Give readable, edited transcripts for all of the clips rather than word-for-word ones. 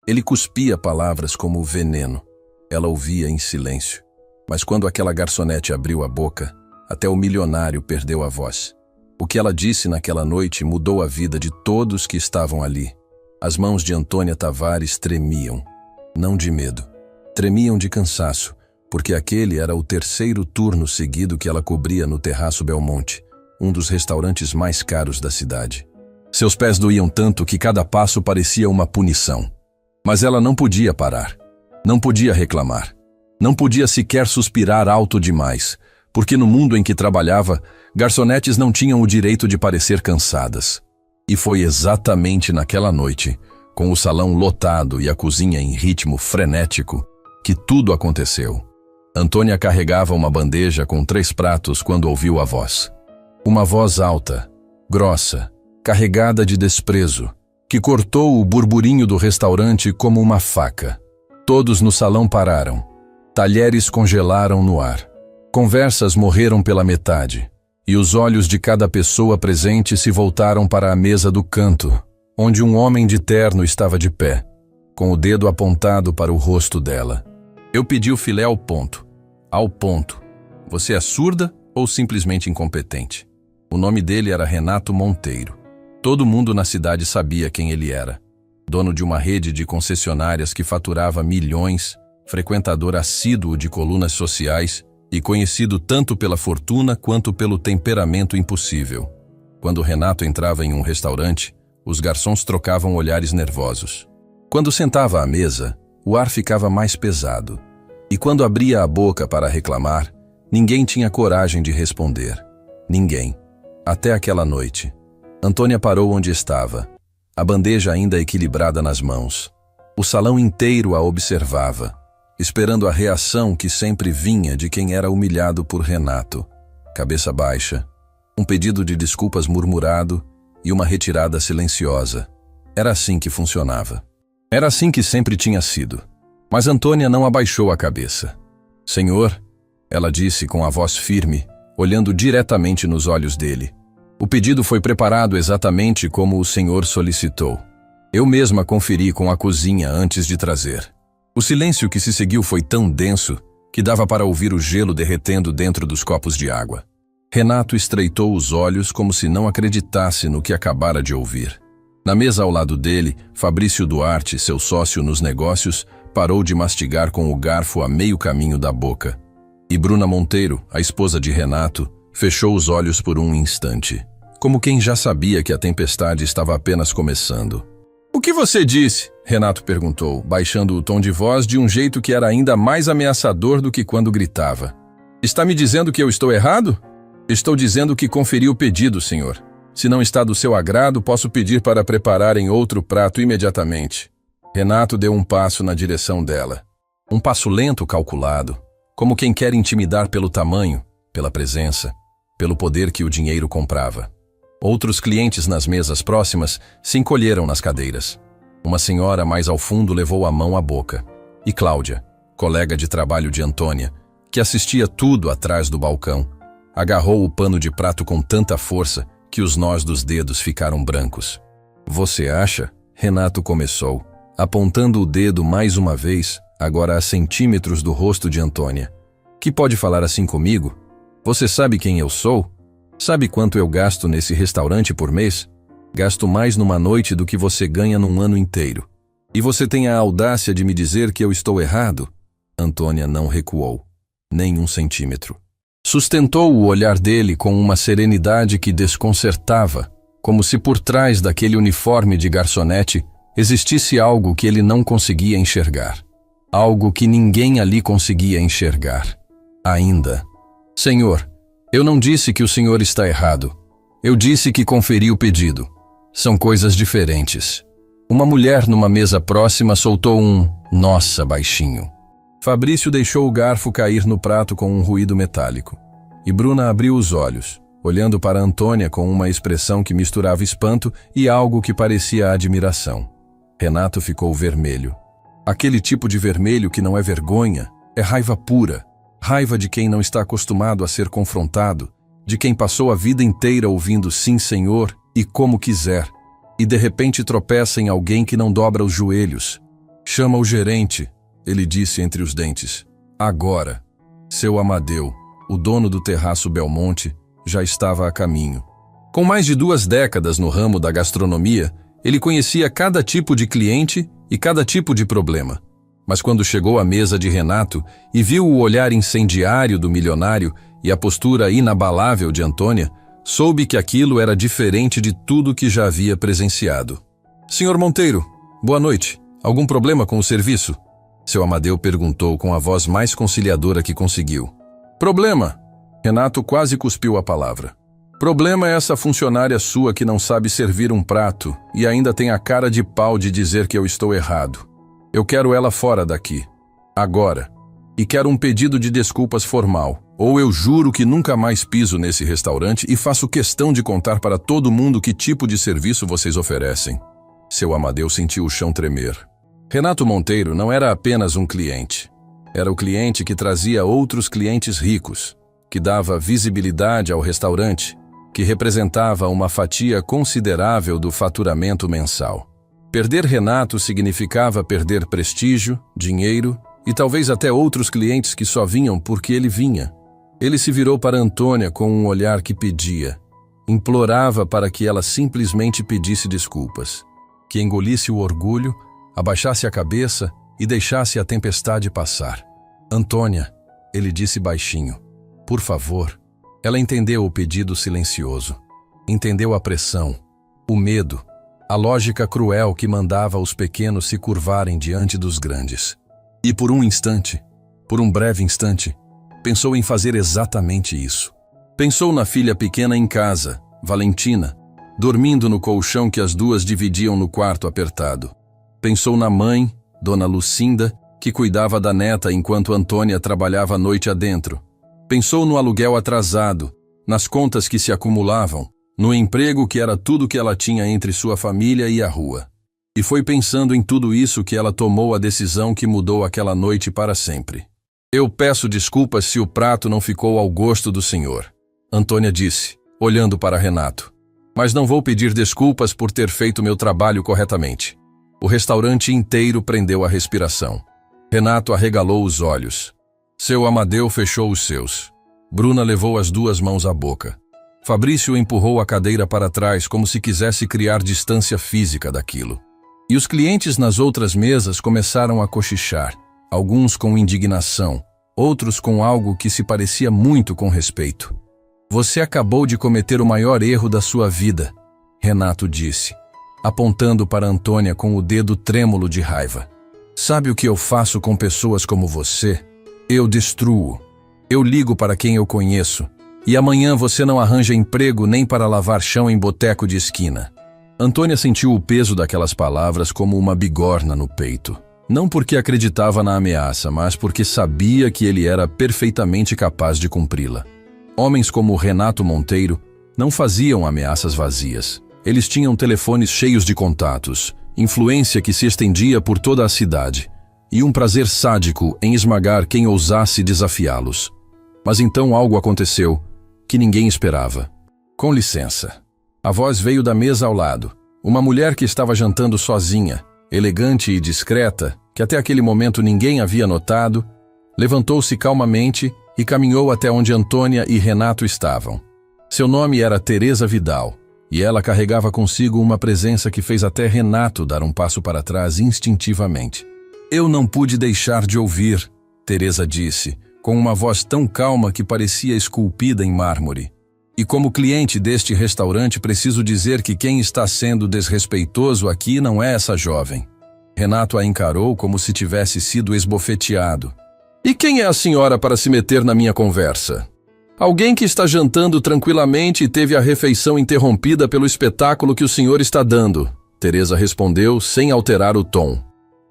Ele cuspia palavras como veneno. Ela ouvia em silêncio. Mas quando aquela garçonete abriu a boca, até o milionário perdeu a voz. O que ela disse naquela noite mudou a vida de todos que estavam ali. As mãos de Antônia Tavares tremiam. Não de medo. Tremiam de cansaço, porque aquele era o terceiro turno seguido que ela cobria no Terraço Belmonte, um dos restaurantes mais caros da cidade. Seus pés doíam tanto que cada passo parecia uma punição. Mas ela não podia parar. Não podia reclamar. Não podia sequer suspirar alto demais, porque no mundo em que trabalhava, garçonetes não tinham o direito de parecer cansadas. E foi exatamente naquela noite, com o salão lotado e a cozinha em ritmo frenético, que tudo aconteceu. Antônia carregava uma bandeja com 3 pratos quando ouviu a voz. Uma voz alta, grossa, carregada de desprezo, que cortou o burburinho do restaurante como uma faca. Todos no salão pararam. Talheres congelaram no ar. Conversas morreram pela metade, e os olhos de cada pessoa presente se voltaram para a mesa do canto, onde um homem de terno estava de pé, com o dedo apontado para o rosto dela. Eu pedi o filé ao ponto. Ao ponto. Você é surda ou simplesmente incompetente? O nome dele era Renato Monteiro. Todo mundo na cidade sabia quem ele era. Dono de uma rede de concessionárias que faturava milhões, frequentador assíduo de colunas sociais e conhecido tanto pela fortuna quanto pelo temperamento impossível. Quando Renato entrava em um restaurante, os garçons trocavam olhares nervosos. Quando sentava à mesa, o ar ficava mais pesado. E quando abria a boca para reclamar, ninguém tinha coragem de responder. Ninguém. Até aquela noite. Antônia parou onde estava, a bandeja ainda equilibrada nas mãos. O salão inteiro a observava, esperando a reação que sempre vinha de quem era humilhado por Renato. Cabeça baixa, um pedido de desculpas murmurado e uma retirada silenciosa. Era assim que funcionava. Era assim que sempre tinha sido. Mas Antônia não abaixou a cabeça. Senhor, ela disse com a voz firme, olhando diretamente nos olhos dele. O pedido foi preparado exatamente como o senhor solicitou. Eu mesma conferi com a cozinha antes de trazer. O silêncio que se seguiu foi tão denso que dava para ouvir o gelo derretendo dentro dos copos de água. Renato estreitou os olhos como se não acreditasse no que acabara de ouvir. Na mesa ao lado dele, Fabrício Duarte, seu sócio nos negócios, parou de mastigar com o garfo a meio caminho da boca. E Bruna Monteiro, a esposa de Renato, fechou os olhos por um instante, como quem já sabia que a tempestade estava apenas começando. "O que você disse?" Renato perguntou, baixando o tom de voz de um jeito que era ainda mais ameaçador do que quando gritava. "Está me dizendo que eu estou errado?" "Estou dizendo que conferi o pedido, senhor. Se não está do seu agrado, posso pedir para prepararem outro prato imediatamente." Renato deu um passo na direção dela. Um passo lento, calculado, como quem quer intimidar pelo tamanho, pela presença, pelo poder que o dinheiro comprava. Outros clientes nas mesas próximas se encolheram nas cadeiras. Uma senhora mais ao fundo levou a mão à boca. E Cláudia, colega de trabalho de Antônia, que assistia tudo atrás do balcão, agarrou o pano de prato com tanta força que os nós dos dedos ficaram brancos. "Você acha?" Renato começou, apontando o dedo mais uma vez, agora a centímetros do rosto de Antônia. "Que pode falar assim comigo? Você sabe quem eu sou? Sabe quanto eu gasto nesse restaurante por mês? Gasto mais numa noite do que você ganha num ano inteiro. E você tem a audácia de me dizer que eu estou errado?" Antônia não recuou, nem um centímetro. Sustentou o olhar dele com uma serenidade que desconcertava, como se por trás daquele uniforme de garçonete existisse algo que ele não conseguia enxergar. Algo que ninguém ali conseguia enxergar. Ainda. "Senhor, eu não disse que o senhor está errado. Eu disse que conferi o pedido. São coisas diferentes." Uma mulher numa mesa próxima soltou um "nossa" baixinho. Fabrício deixou o garfo cair no prato com um ruído metálico. E Bruna abriu os olhos, olhando para Antônia com uma expressão que misturava espanto e algo que parecia admiração. Renato ficou vermelho. Aquele tipo de vermelho que não é vergonha, é raiva pura. Raiva de quem não está acostumado a ser confrontado, de quem passou a vida inteira ouvindo "sim, senhor" e "como quiser", e de repente tropeça em alguém que não dobra os joelhos. Chama o gerente, ele disse entre os dentes. Agora. Seu Amadeu, o dono do terraço Belmonte, já estava a caminho. Com mais de 2 décadas no ramo da gastronomia, ele conhecia cada tipo de cliente e cada tipo de problema. Mas quando chegou à mesa de Renato e viu o olhar incendiário do milionário e a postura inabalável de Antônia, soube que aquilo era diferente de tudo que já havia presenciado. Senhor Monteiro, boa noite. Algum problema com o serviço? Seu Amadeu perguntou com a voz mais conciliadora que conseguiu. Problema? Renato quase cuspiu a palavra. Problema é essa funcionária sua que não sabe servir um prato e ainda tem a cara de pau de dizer que eu estou errado. Eu quero ela fora daqui. Agora. E quero um pedido de desculpas formal. Ou eu juro que nunca mais piso nesse restaurante e faço questão de contar para todo mundo que tipo de serviço vocês oferecem. Seu Amadeu sentiu o chão tremer. Renato Monteiro não era apenas um cliente. Era o cliente que trazia outros clientes ricos, que dava visibilidade ao restaurante, que representava uma fatia considerável do faturamento mensal. Perder Renato significava perder prestígio, dinheiro e talvez até outros clientes que só vinham porque ele vinha. Ele se virou para Antônia com um olhar que pedia, implorava para que ela simplesmente pedisse desculpas, que engolisse o orgulho, abaixasse a cabeça e deixasse a tempestade passar. Antônia, ele disse baixinho, por favor. Ela entendeu o pedido silencioso, entendeu a pressão, o medo, a lógica cruel que mandava os pequenos se curvarem diante dos grandes. E por um instante, por um breve instante, pensou em fazer exatamente isso. Pensou na filha pequena em casa, Valentina, dormindo no colchão que as duas dividiam no quarto apertado. Pensou na mãe, Dona Lucinda, que cuidava da neta enquanto Antônia trabalhava a noite adentro. Pensou no aluguel atrasado, nas contas que se acumulavam, no emprego que era tudo que ela tinha entre sua família e a rua. E foi pensando em tudo isso que ela tomou a decisão que mudou aquela noite para sempre. Eu peço desculpas se o prato não ficou ao gosto do senhor, Antônia disse, olhando para Renato. Mas não vou pedir desculpas por ter feito meu trabalho corretamente. O restaurante inteiro prendeu a respiração. Renato arregalou os olhos. Seu Amadeu fechou os seus. Bruna levou as 2 mãos à boca. Fabrício empurrou a cadeira para trás como se quisesse criar distância física daquilo. E os clientes nas outras mesas começaram a cochichar, alguns com indignação, outros com algo que se parecia muito com respeito. Você acabou de cometer o maior erro da sua vida, Renato disse, apontando para Antônia com o dedo trêmulo de raiva. Sabe o que eu faço com pessoas como você? Eu destruo. Eu ligo para quem eu conheço. E amanhã você não arranja emprego nem para lavar chão em boteco de esquina. Antônia sentiu o peso daquelas palavras como uma bigorna no peito. Não porque acreditava na ameaça, mas porque sabia que ele era perfeitamente capaz de cumpri-la. Homens como Renato Monteiro não faziam ameaças vazias. Eles tinham telefones cheios de contatos, influência que se estendia por toda a cidade, e um prazer sádico em esmagar quem ousasse desafiá-los. Mas então algo aconteceu que ninguém esperava. Com licença. A voz veio da mesa ao lado. Uma mulher que estava jantando sozinha, elegante e discreta, que até aquele momento ninguém havia notado, levantou-se calmamente e caminhou até onde Antônia e Renato estavam. Seu nome era Teresa Vidal, e ela carregava consigo uma presença que fez até Renato dar um passo para trás instintivamente. Eu não pude deixar de ouvir, Teresa disse, com uma voz tão calma que parecia esculpida em mármore. E como cliente deste restaurante preciso dizer que quem está sendo desrespeitoso aqui não é essa jovem. Renato a encarou como se tivesse sido esbofeteado. E quem é a senhora para se meter na minha conversa? Alguém que está jantando tranquilamente e teve a refeição interrompida pelo espetáculo que o senhor está dando, Teresa respondeu sem alterar o tom.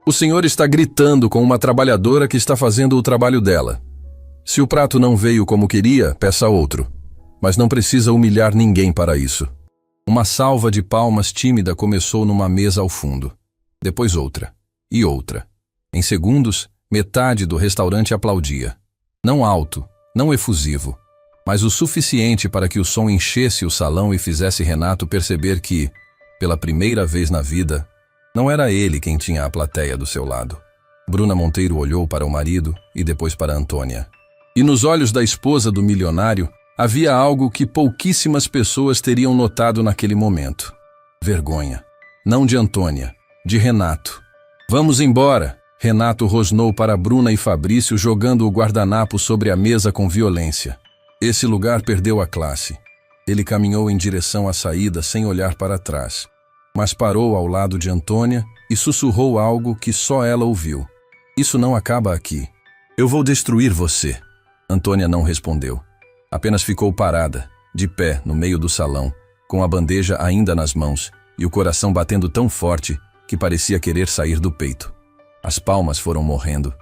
O senhor está gritando com uma trabalhadora que está fazendo o trabalho dela. Se o prato não veio como queria, peça outro. Mas não precisa humilhar ninguém para isso. Uma salva de palmas tímida começou numa mesa ao fundo. Depois outra. E outra. Em segundos, metade do restaurante aplaudia. Não alto, não efusivo, mas o suficiente para que o som enchesse o salão e fizesse Renato perceber que, pela primeira vez na vida, Não era ele quem tinha a plateia do seu lado. Bruna Monteiro olhou para o marido e depois para Antônia. E nos olhos da esposa do milionário havia algo que pouquíssimas pessoas teriam notado naquele momento. Vergonha. Não de Antônia, de Renato. Vamos embora, Renato rosnou para Bruna e Fabrício, jogando o guardanapo sobre a mesa com violência. Esse lugar perdeu a classe. Ele caminhou em direção à saída sem olhar para trás, mas parou ao lado de Antônia e sussurrou algo que só ela ouviu. Isso não acaba aqui. Eu vou destruir você. Antônia não respondeu. Apenas ficou parada, de pé, no meio do salão, com a bandeja ainda nas mãos e o coração batendo tão forte que parecia querer sair do peito. As palmas foram morrendo.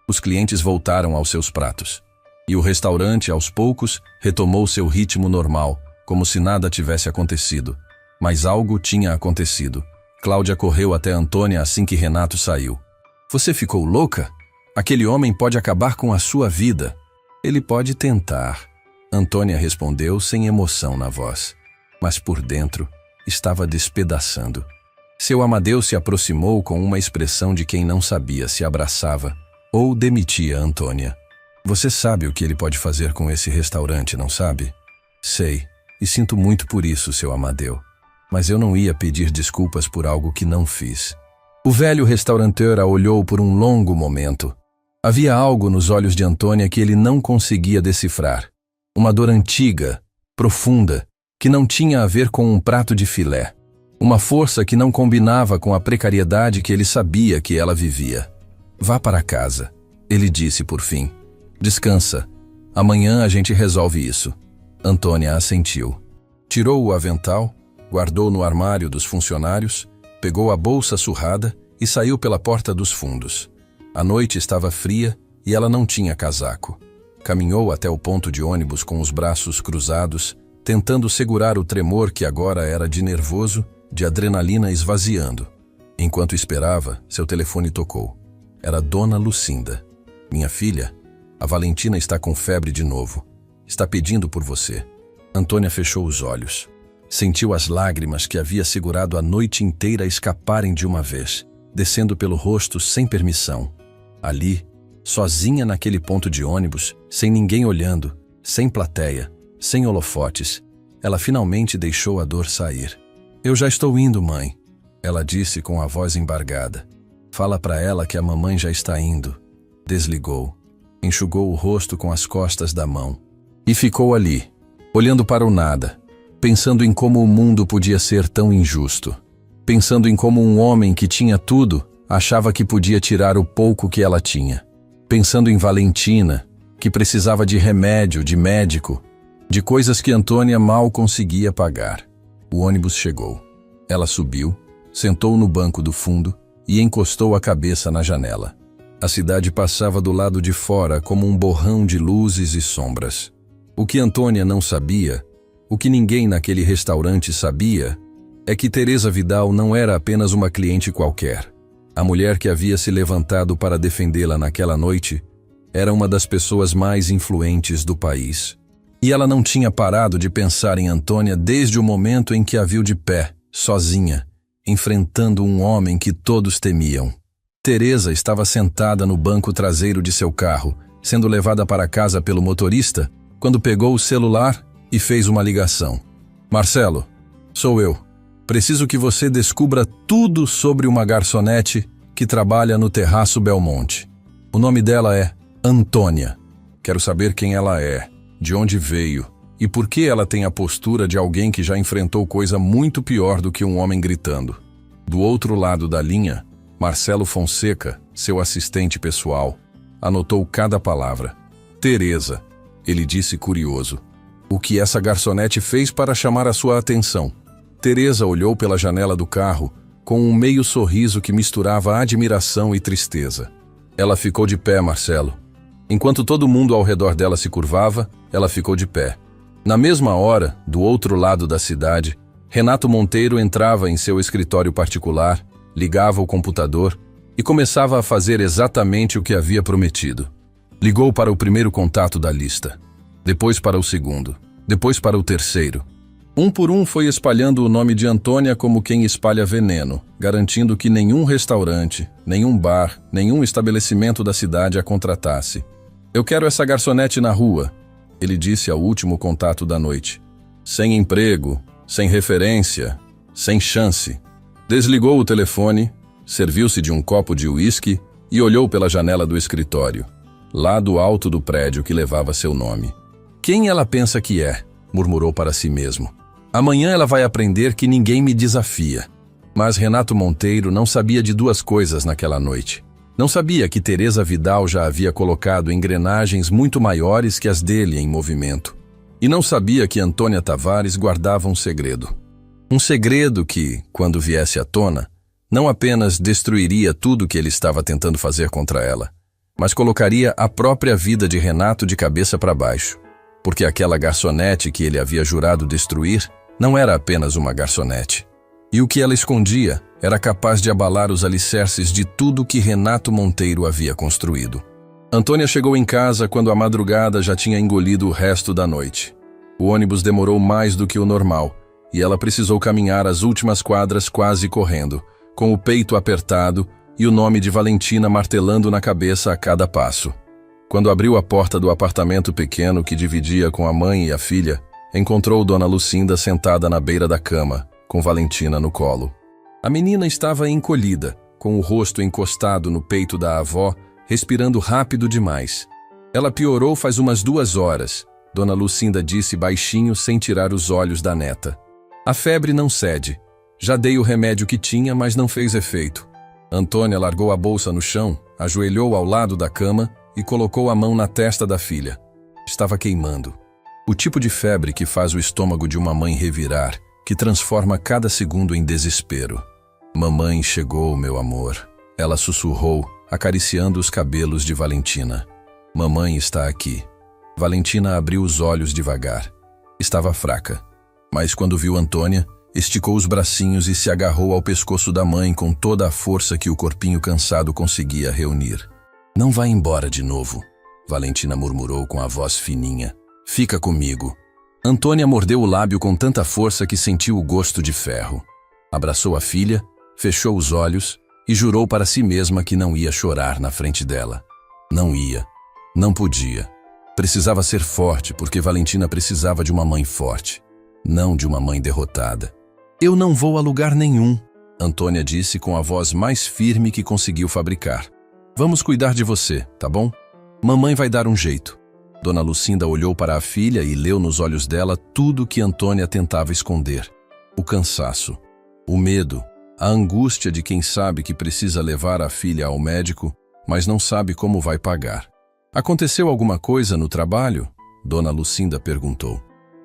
Os clientes voltaram aos seus pratos. E o restaurante, aos poucos, retomou seu ritmo normal, como se nada tivesse acontecido. Mas algo tinha acontecido. Cláudia correu até Antônia assim que Renato saiu. Você ficou louca? Aquele homem pode acabar com a sua vida. Ele pode tentar. Antônia respondeu sem emoção na voz. Mas por dentro, estava despedaçando. Seu Amadeu se aproximou com uma expressão de quem não sabia se abraçava ou demitia Antônia. Você sabe o que ele pode fazer com esse restaurante, não sabe? Sei, e sinto muito por isso, seu Amadeu. Mas eu não ia pedir desculpas por algo que não fiz. O velho restauranteur a olhou por um longo momento. Havia algo nos olhos de Antônia que ele não conseguia decifrar. Uma dor antiga, profunda, que não tinha a ver com um prato de filé. Uma força que não combinava com a precariedade que ele sabia que ela vivia. Vá para casa, ele disse por fim. Descansa. Amanhã a gente resolve isso. Antônia assentiu. Tirou o avental, guardou no armário dos funcionários, pegou a bolsa surrada e saiu pela porta dos fundos. A noite estava fria e ela não tinha casaco. Caminhou até o ponto de ônibus com os braços cruzados, tentando segurar o tremor que agora era de nervoso, de adrenalina esvaziando. Enquanto esperava, seu telefone tocou. Era Dona Lucinda. Minha filha, a Valentina está com febre de novo. Está pedindo por você. Antônia fechou os olhos. Sentiu as lágrimas que havia segurado a noite inteira escaparem de uma vez, descendo pelo rosto sem permissão. Ali, sozinha naquele ponto de ônibus, sem ninguém olhando, sem plateia, sem holofotes, ela finalmente deixou a dor sair. Eu já estou indo, mãe, ela disse com a voz embargada. Fala para ela que a mamãe já está indo. Desligou. Enxugou o rosto com as costas da mão. E ficou ali, olhando para o nada, pensando em como o mundo podia ser tão injusto. Pensando em como um homem que tinha tudo achava que podia tirar o pouco que ela tinha. Pensando em Valentina, que precisava de remédio, de médico, de coisas que Antônia mal conseguia pagar. O ônibus chegou. Ela subiu, sentou no banco do fundo e encostou a cabeça na janela. A cidade passava do lado de fora como um borrão de luzes e sombras. O que Antônia não sabia, o que ninguém naquele restaurante sabia, é que Teresa Vidal não era apenas uma cliente qualquer. A mulher que havia se levantado para defendê-la naquela noite era uma das pessoas mais influentes do país. E ela não tinha parado de pensar em Antônia desde o momento em que a viu de pé, sozinha, enfrentando um homem que todos temiam. Teresa estava sentada no banco traseiro de seu carro, sendo levada para casa pelo motorista, quando pegou o celular e fez uma ligação. Marcelo, sou eu. Preciso que você descubra tudo sobre uma garçonete que trabalha no Terraço Belmonte. O nome dela é Antônia. Quero saber quem ela é, de onde veio e por que ela tem a postura de alguém que já enfrentou coisa muito pior do que um homem gritando. Do outro lado da linha, Marcelo Fonseca, seu assistente pessoal, anotou cada palavra. Teresa, ele disse curioso. O que essa garçonete fez para chamar a sua atenção? Teresa olhou pela janela do carro com um meio sorriso que misturava admiração e tristeza. Ela ficou de pé, Marcelo. Enquanto todo mundo ao redor dela se curvava, ela ficou de pé. Na mesma hora, do outro lado da cidade, Renato Monteiro entrava em seu escritório particular, ligava o computador e começava a fazer exatamente o que havia prometido. Ligou para o primeiro contato da lista, depois para o segundo, depois para o terceiro. Um por um foi espalhando o nome de Antônia como quem espalha veneno, garantindo que nenhum restaurante, nenhum bar, nenhum estabelecimento da cidade a contratasse. "Eu quero essa garçonete na rua", ele disse ao último contato da noite. Sem emprego, sem referência, sem chance. Desligou o telefone, serviu-se de um copo de uísque e olhou pela janela do escritório, lá do alto do prédio que levava seu nome. "Quem ela pensa que é?", murmurou para si mesmo. "Amanhã ela vai aprender que ninguém me desafia." Mas Renato Monteiro não sabia de duas coisas naquela noite. Não sabia que Teresa Vidal já havia colocado engrenagens muito maiores que as dele em movimento. E não sabia que Antônia Tavares guardava um segredo. Um segredo que, quando viesse à tona, não apenas destruiria tudo que ele estava tentando fazer contra ela, mas colocaria a própria vida de Renato de cabeça para baixo. Porque aquela garçonete que ele havia jurado destruir não era apenas uma garçonete. E o que ela escondia era capaz de abalar os alicerces de tudo que Renato Monteiro havia construído. Antônia chegou em casa quando a madrugada já tinha engolido o resto da noite. O ônibus demorou mais do que o normal, e ela precisou caminhar as últimas quadras quase correndo, com o peito apertado e o nome de Valentina martelando na cabeça a cada passo. Quando abriu a porta do apartamento pequeno que dividia com a mãe e a filha, encontrou Dona Lucinda sentada na beira da cama, com Valentina no colo. A menina estava encolhida, com o rosto encostado no peito da avó, respirando rápido demais. "Ela piorou faz umas 2 horas", Dona Lucinda disse baixinho sem tirar os olhos da neta. "A febre não cede. Já dei o remédio que tinha, mas não fez efeito." Antônia largou a bolsa no chão, ajoelhou ao lado da cama e colocou a mão na testa da filha. Estava queimando. O tipo de febre que faz o estômago de uma mãe revirar, que transforma cada segundo em desespero. "Mamãe chegou, meu amor", ela sussurrou, acariciando os cabelos de Valentina. "Mamãe está aqui." Valentina abriu os olhos devagar. Estava fraca, mas quando viu Antônia, esticou os bracinhos e se agarrou ao pescoço da mãe com toda a força que o corpinho cansado conseguia reunir. "Não vá embora de novo", Valentina murmurou com a voz fininha. "Fica comigo." Antônia mordeu o lábio com tanta força que sentiu o gosto de ferro. Abraçou a filha, fechou os olhos e jurou para si mesma que não ia chorar na frente dela. Não ia. Não podia. Precisava ser forte porque Valentina precisava de uma mãe forte, não de uma mãe derrotada. "Eu não vou a lugar nenhum", Antônia disse com a voz mais firme que conseguiu fabricar. "Vamos cuidar de você, tá bom? Mamãe vai dar um jeito." Dona Lucinda olhou para a filha e leu nos olhos dela tudo o que Antônia tentava esconder. O cansaço, o medo, a angústia de quem sabe que precisa levar a filha ao médico, mas não sabe como vai pagar. "Aconteceu alguma coisa no trabalho?" Dona Lucinda perguntou.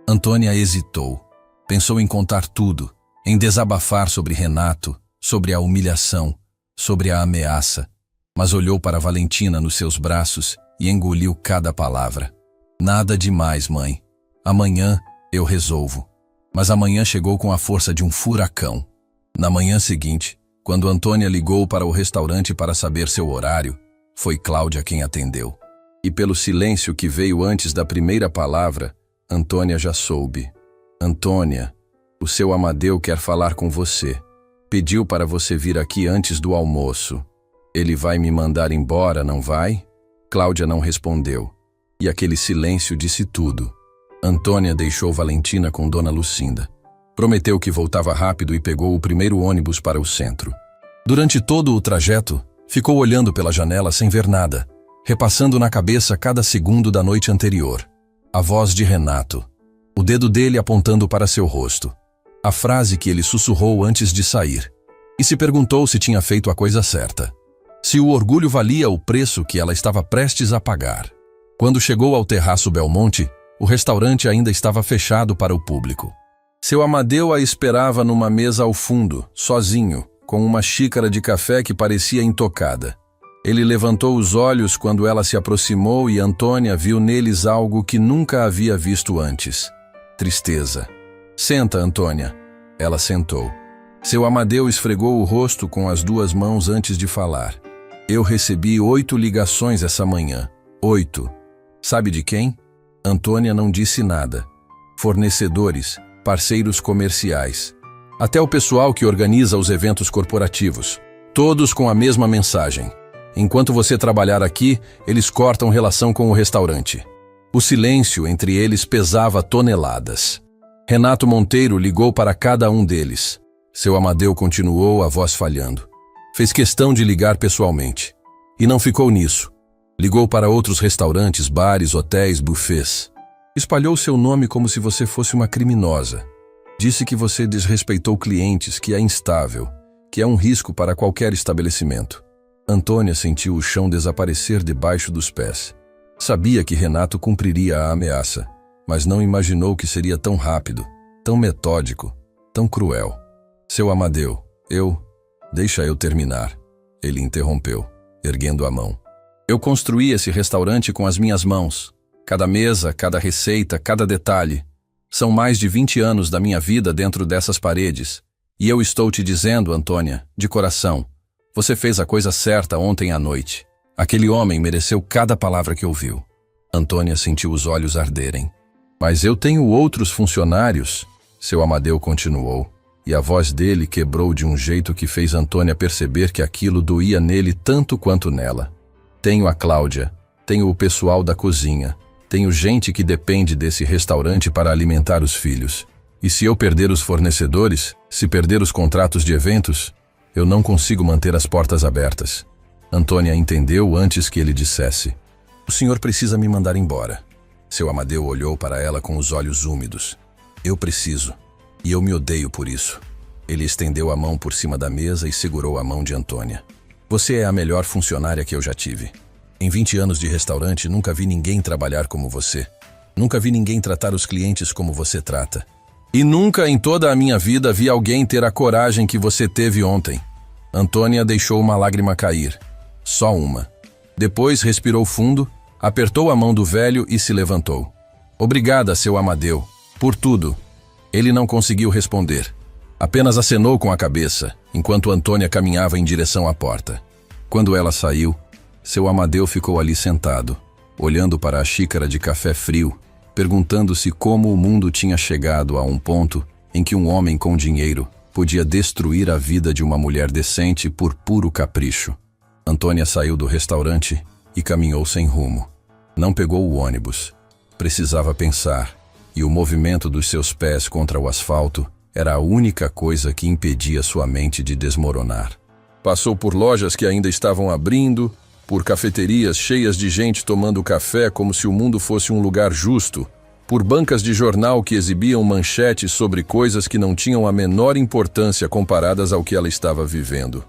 Antônia hesitou. Pensou em contar tudo, em desabafar sobre Renato, sobre a humilhação, sobre a ameaça, mas olhou para Valentina nos seus braços e engoliu cada palavra. "Nada demais, mãe. Amanhã eu resolvo." Mas amanhã chegou com a força de um furacão. Na manhã seguinte, quando Antônia ligou para o restaurante para saber seu horário, foi Cláudia quem atendeu. E pelo silêncio que veio antes da primeira palavra, Antônia já soube. "Antônia, o seu Amadeu quer falar com você. Pediu para você vir aqui antes do almoço. Ele vai me mandar embora, não vai?" Cláudia não respondeu, e aquele silêncio disse tudo. Antônia deixou Valentina com Dona Lucinda. Prometeu que voltava rápido e pegou o primeiro ônibus para o centro. Durante todo o trajeto, ficou olhando pela janela sem ver nada, repassando na cabeça cada segundo da noite anterior. A voz de Renato, o dedo dele apontando para seu rosto, a frase que ele sussurrou antes de sair, e se perguntou se tinha feito a coisa certa. Se o orgulho valia o preço que ela estava prestes a pagar. Quando chegou ao terraço Belmonte, o restaurante ainda estava fechado para o público. Seu Amadeu a esperava numa mesa ao fundo, sozinho, com uma xícara de café que parecia intocada. Ele levantou os olhos quando ela se aproximou e Antônia viu neles algo que nunca havia visto antes. Tristeza. "Senta, Antônia." Ela sentou. Seu Amadeu esfregou o rosto com as 2 mãos antes de falar. "Eu recebi 8 ligações essa manhã. 8. Sabe de quem?" Antônia não disse nada. Fornecedores, parceiros comerciais, até o pessoal que organiza os eventos corporativos, todos com a mesma mensagem. Enquanto você trabalhar aqui, eles cortam relação com o restaurante. O silêncio entre eles pesava toneladas. Renato Monteiro ligou para cada um deles. Seu Amadeu continuou, a voz falhando. Fez questão de ligar pessoalmente. E não ficou nisso. Ligou para outros restaurantes, bares, hotéis, buffets. Espalhou seu nome como se você fosse uma criminosa. Disse que você desrespeitou clientes, que é instável, que é um risco para qualquer estabelecimento. Antônia sentiu o chão desaparecer debaixo dos pés. Sabia que Renato cumpriria a ameaça, mas não imaginou que seria tão rápido, tão metódico, tão cruel. Seu Amadeu, deixa eu terminar. Ele interrompeu, erguendo a mão. Eu construí esse restaurante com as minhas mãos. Cada mesa, cada receita, cada detalhe. São mais de 20 anos da minha vida dentro dessas paredes. E eu estou te dizendo, Antônia, de coração, você fez a coisa certa ontem à noite. Aquele homem mereceu cada palavra que ouviu. Antônia sentiu os olhos arderem. Mas eu tenho outros funcionários, seu Amadeu continuou, e a voz dele quebrou de um jeito que fez Antônia perceber que aquilo doía nele tanto quanto nela. Tenho a Cláudia, tenho o pessoal da cozinha, tenho gente que depende desse restaurante para alimentar os filhos. E se eu perder os fornecedores, se perder os contratos de eventos, eu não consigo manter as portas abertas. Antônia entendeu antes que ele dissesse. O senhor precisa me mandar embora. Seu Amadeu olhou para ela com os olhos úmidos. Eu preciso. E eu me odeio por isso. Ele estendeu a mão por cima da mesa e segurou a mão de Antônia. Você é a melhor funcionária que eu já tive. Em 20 anos de restaurante, nunca vi ninguém trabalhar como você. Nunca vi ninguém tratar os clientes como você trata. E nunca em toda a minha vida vi alguém ter a coragem que você teve ontem. Antônia deixou uma lágrima cair. Só uma. Depois respirou fundo, apertou a mão do velho e se levantou. Obrigada, seu Amadeu, por tudo. Ele não conseguiu responder. Apenas acenou com a cabeça, enquanto Antônia caminhava em direção à porta. Quando ela saiu, seu Amadeu ficou ali sentado, olhando para a xícara de café frio, perguntando-se como o mundo tinha chegado a um ponto em que um homem com dinheiro podia destruir a vida de uma mulher decente por puro capricho. Antônia saiu do restaurante e caminhou sem rumo. Não pegou o ônibus. Precisava pensar, e o movimento dos seus pés contra o asfalto era a única coisa que impedia sua mente de desmoronar. Passou por lojas que ainda estavam abrindo, por cafeterias cheias de gente tomando café como se o mundo fosse um lugar justo, por bancas de jornal que exibiam manchetes sobre coisas que não tinham a menor importância comparadas ao que ela estava vivendo.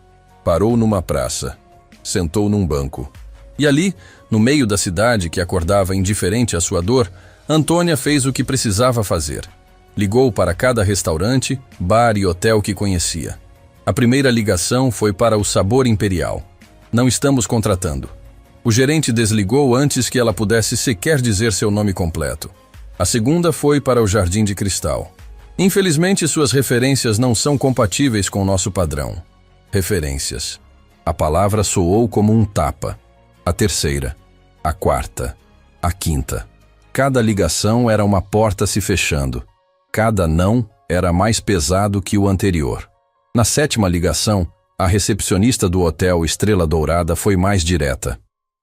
Parou numa praça. Sentou num banco. E ali, no meio da cidade que acordava indiferente à sua dor, Antônia fez o que precisava fazer. Ligou para cada restaurante, bar e hotel que conhecia. A primeira ligação foi para o Sabor Imperial. Não estamos contratando. O gerente desligou antes que ela pudesse sequer dizer seu nome completo. A segunda foi para o Jardim de Cristal. Infelizmente, suas referências não são compatíveis com o nosso padrão. Referências. A palavra soou como um tapa. A terceira. A quarta. A quinta. Cada ligação era uma porta se fechando. Cada não era mais pesado que o anterior. Na sétima ligação, a recepcionista do hotel Estrela Dourada foi mais direta.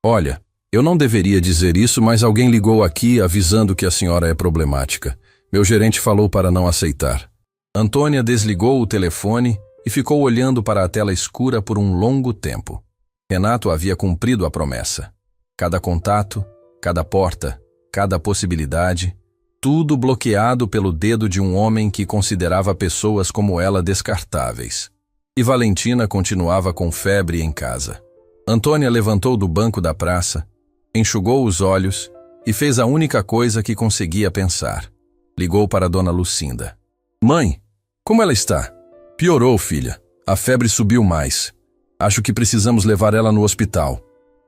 Olha, eu não deveria dizer isso, mas alguém ligou aqui avisando que a senhora é problemática. Meu gerente falou para não aceitar. Antônia desligou o telefone e ficou olhando para a tela escura por um longo tempo. Renato havia cumprido a promessa. Cada contato, cada porta, cada possibilidade, tudo bloqueado pelo dedo de um homem que considerava pessoas como ela descartáveis. E Valentina continuava com febre em casa. Antônia levantou do banco da praça, enxugou os olhos e fez a única coisa que conseguia pensar. Ligou para Dona Lucinda. Mãe, como ela está? Piorou, filha. A febre subiu mais. Acho que precisamos levar ela no hospital.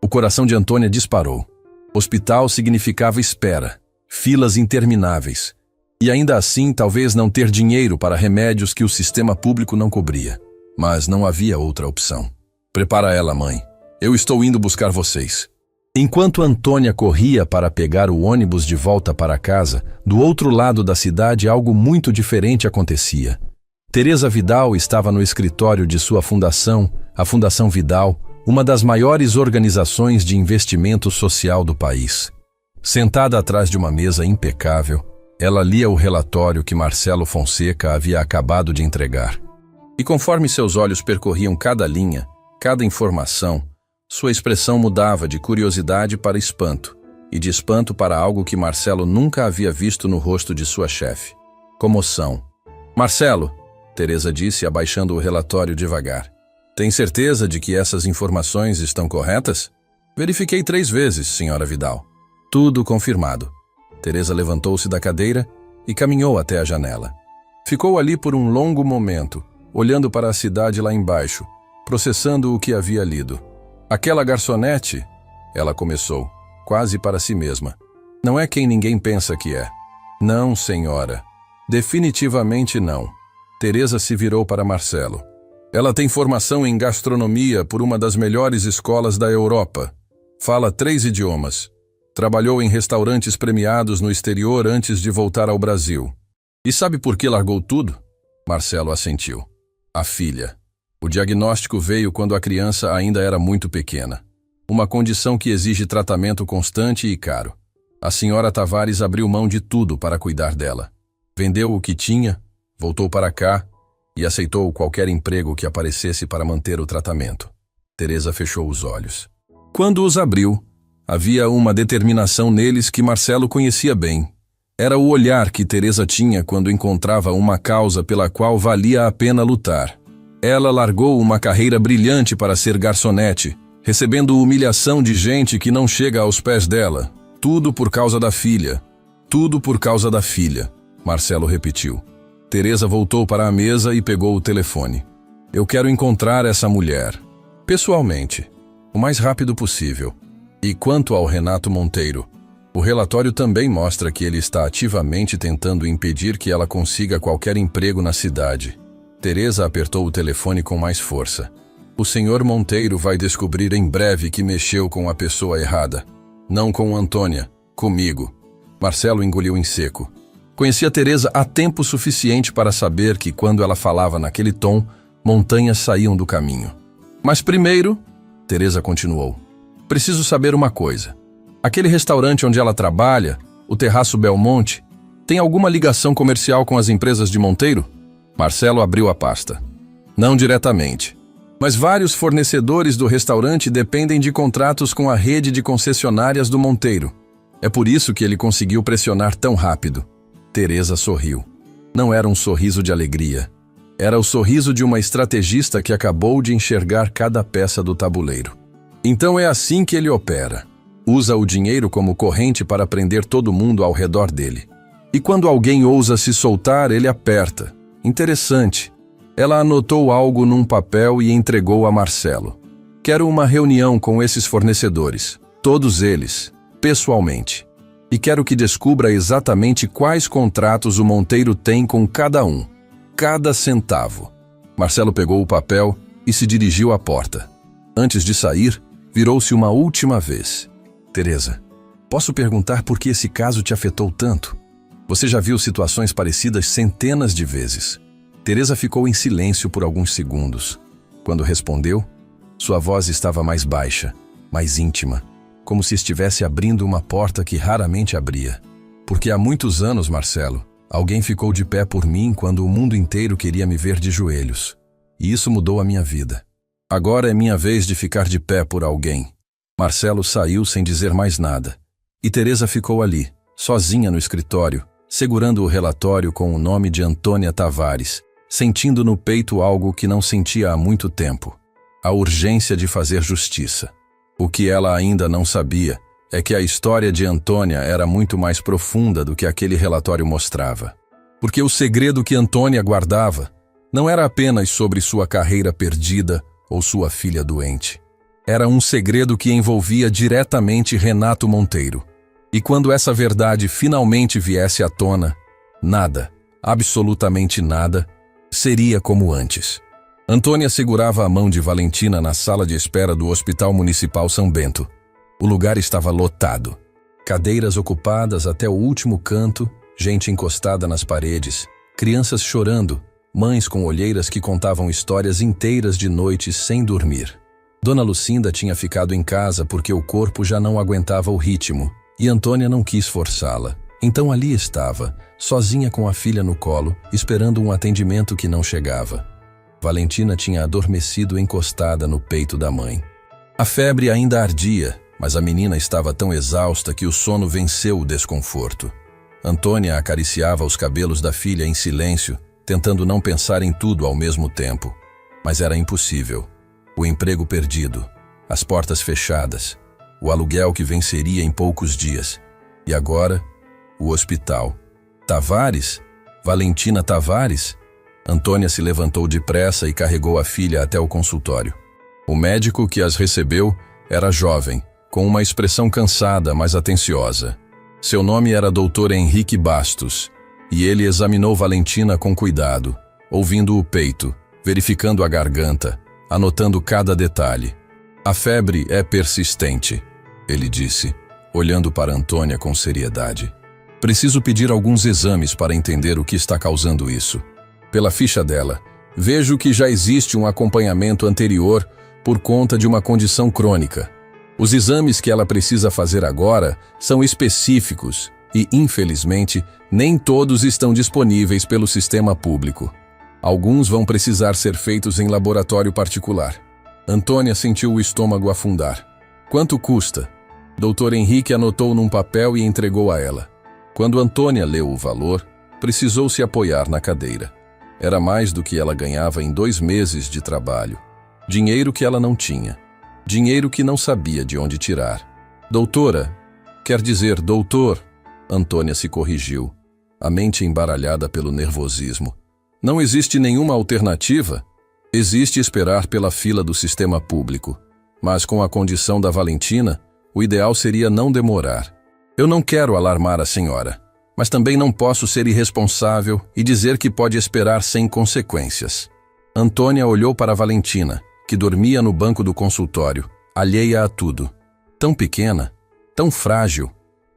O coração de Antônia disparou. Hospital significava espera, filas intermináveis. E ainda assim, talvez não ter dinheiro para remédios que o sistema público não cobria. Mas não havia outra opção. Prepara ela, mãe. Eu estou indo buscar vocês. Enquanto Antônia corria para pegar o ônibus de volta para casa, do outro lado da cidade algo muito diferente acontecia. Teresa Vidal estava no escritório de sua fundação, a Fundação Vidal, uma das maiores organizações de investimento social do país. Sentada atrás de uma mesa impecável, ela lia o relatório que Marcelo Fonseca havia acabado de entregar. E conforme seus olhos percorriam cada linha, cada informação, sua expressão mudava de curiosidade para espanto, e de espanto para algo que Marcelo nunca havia visto no rosto de sua chefe: comoção. "Marcelo", Teresa disse, abaixando o relatório devagar. "Tem certeza de que essas informações estão corretas?" "Verifiquei 3 vezes, senhora Vidal." "Tudo confirmado." Teresa levantou-se da cadeira e caminhou até a janela. Ficou ali por um longo momento, olhando para a cidade lá embaixo, processando o que havia lido. "Aquela garçonete", ela começou, quase para si mesma, "não é quem ninguém pensa que é." "Não, senhora. Definitivamente não." Teresa se virou para Marcelo. "Ela tem formação em gastronomia por uma das melhores escolas da Europa. Fala 3 idiomas. Trabalhou em restaurantes premiados no exterior antes de voltar ao Brasil. E sabe por que largou tudo?" Marcelo assentiu. "A filha. O diagnóstico veio quando a criança ainda era muito pequena. Uma condição que exige tratamento constante e caro. A senhora Tavares abriu mão de tudo para cuidar dela. Vendeu o que tinha, voltou para cá e aceitou qualquer emprego que aparecesse para manter o tratamento." Teresa fechou os olhos. Quando os abriu, havia uma determinação neles que Marcelo conhecia bem. Era o olhar que Teresa tinha quando encontrava uma causa pela qual valia a pena lutar. Ela largou uma carreira brilhante para ser garçonete, recebendo humilhação de gente que não chega aos pés dela. Tudo por causa da filha. Tudo por causa da filha, Marcelo repetiu. Teresa voltou para a mesa e pegou o telefone. "Eu quero encontrar essa mulher. Pessoalmente. O mais rápido possível. E quanto ao Renato Monteiro, o relatório também mostra que ele está ativamente tentando impedir que ela consiga qualquer emprego na cidade." Teresa apertou o telefone com mais força. "O senhor Monteiro vai descobrir em breve que mexeu com a pessoa errada. Não com Antônia, comigo." Marcelo engoliu em seco. Conhecia Teresa há tempo suficiente para saber que quando ela falava naquele tom, montanhas saíam do caminho. "Mas primeiro", Teresa continuou, "preciso saber uma coisa. Aquele restaurante onde ela trabalha, o Terraço Belmonte, tem alguma ligação comercial com as empresas de Monteiro?" Marcelo abriu a pasta. "Não diretamente. Mas vários fornecedores do restaurante dependem de contratos com a rede de concessionárias do Monteiro. É por isso que ele conseguiu pressionar tão rápido." Teresa sorriu. Não era um sorriso de alegria. Era o sorriso de uma estrategista que acabou de enxergar cada peça do tabuleiro. "Então é assim que ele opera. Usa o dinheiro como corrente para prender todo mundo ao redor dele. E quando alguém ousa se soltar, ele aperta. Interessante." Ela anotou algo num papel e entregou a Marcelo. "Quero uma reunião com esses fornecedores, todos eles, pessoalmente. E quero que descubra exatamente quais contratos o Monteiro tem com cada um. Cada centavo." Marcelo pegou o papel e se dirigiu à porta. Antes de sair, virou-se uma última vez. "Teresa, posso perguntar por que esse caso te afetou tanto? Você já viu situações parecidas centenas de vezes." Teresa ficou em silêncio por alguns segundos. Quando respondeu, sua voz estava mais baixa, mais íntima, como se estivesse abrindo uma porta que raramente abria. "Porque há muitos anos, Marcelo, alguém ficou de pé por mim quando o mundo inteiro queria me ver de joelhos. E isso mudou a minha vida. Agora é minha vez de ficar de pé por alguém." Marcelo saiu sem dizer mais nada. E Teresa ficou ali, sozinha no escritório, segurando o relatório com o nome de Antônia Tavares, sentindo no peito algo que não sentia há muito tempo: a urgência de fazer justiça. O que ela ainda não sabia é que a história de Antônia era muito mais profunda do que aquele relatório mostrava. Porque o segredo que Antônia guardava não era apenas sobre sua carreira perdida ou sua filha doente. Era um segredo que envolvia diretamente Renato Monteiro. E quando essa verdade finalmente viesse à tona, nada, absolutamente nada, seria como antes. Antônia segurava a mão de Valentina na sala de espera do Hospital Municipal São Bento. O lugar estava lotado. Cadeiras ocupadas até o último canto, gente encostada nas paredes, crianças chorando, mães com olheiras que contavam histórias inteiras de noites sem dormir. Dona Lucinda tinha ficado em casa porque o corpo já não aguentava o ritmo, e Antônia não quis forçá-la. Então ali estava, sozinha com a filha no colo, esperando um atendimento que não chegava. Valentina tinha adormecido encostada no peito da mãe. A febre ainda ardia, mas a menina estava tão exausta que o sono venceu o desconforto. Antônia acariciava os cabelos da filha em silêncio, tentando não pensar em tudo ao mesmo tempo. Mas era impossível. O emprego perdido, as portas fechadas, o aluguel que venceria em poucos dias. E agora, o hospital. Tavares? Valentina Tavares? Antônia se levantou depressa e carregou a filha até o consultório. O médico que as recebeu era jovem, com uma expressão cansada, mas atenciosa. Seu nome era Dr. Henrique Bastos, e ele examinou Valentina com cuidado, ouvindo o peito, verificando a garganta, anotando cada detalhe. A febre é persistente, ele disse, olhando para Antônia com seriedade. Preciso pedir alguns exames para entender o que está causando isso. Pela ficha dela, vejo que já existe um acompanhamento anterior por conta de uma condição crônica. Os exames que ela precisa fazer agora são específicos e, infelizmente, nem todos estão disponíveis pelo sistema público. Alguns vão precisar ser feitos em laboratório particular. Antônia sentiu o estômago afundar. Quanto custa? Dr. Henrique anotou num papel e entregou a ela. Quando Antônia leu o valor, precisou se apoiar na cadeira. Era mais do que ela ganhava em 2 meses de trabalho. Dinheiro que ela não tinha. Dinheiro que não sabia de onde tirar. Doutora, quer dizer doutor, Antônia se corrigiu, a mente embaralhada pelo nervosismo. Não existe nenhuma alternativa? Existe esperar pela fila do sistema público. Mas com a condição da Valentina, o ideal seria não demorar. Eu não quero alarmar a senhora, mas também não posso ser irresponsável e dizer que pode esperar sem consequências. Antônia olhou para Valentina, que dormia no banco do consultório, alheia a tudo. Tão pequena, tão frágil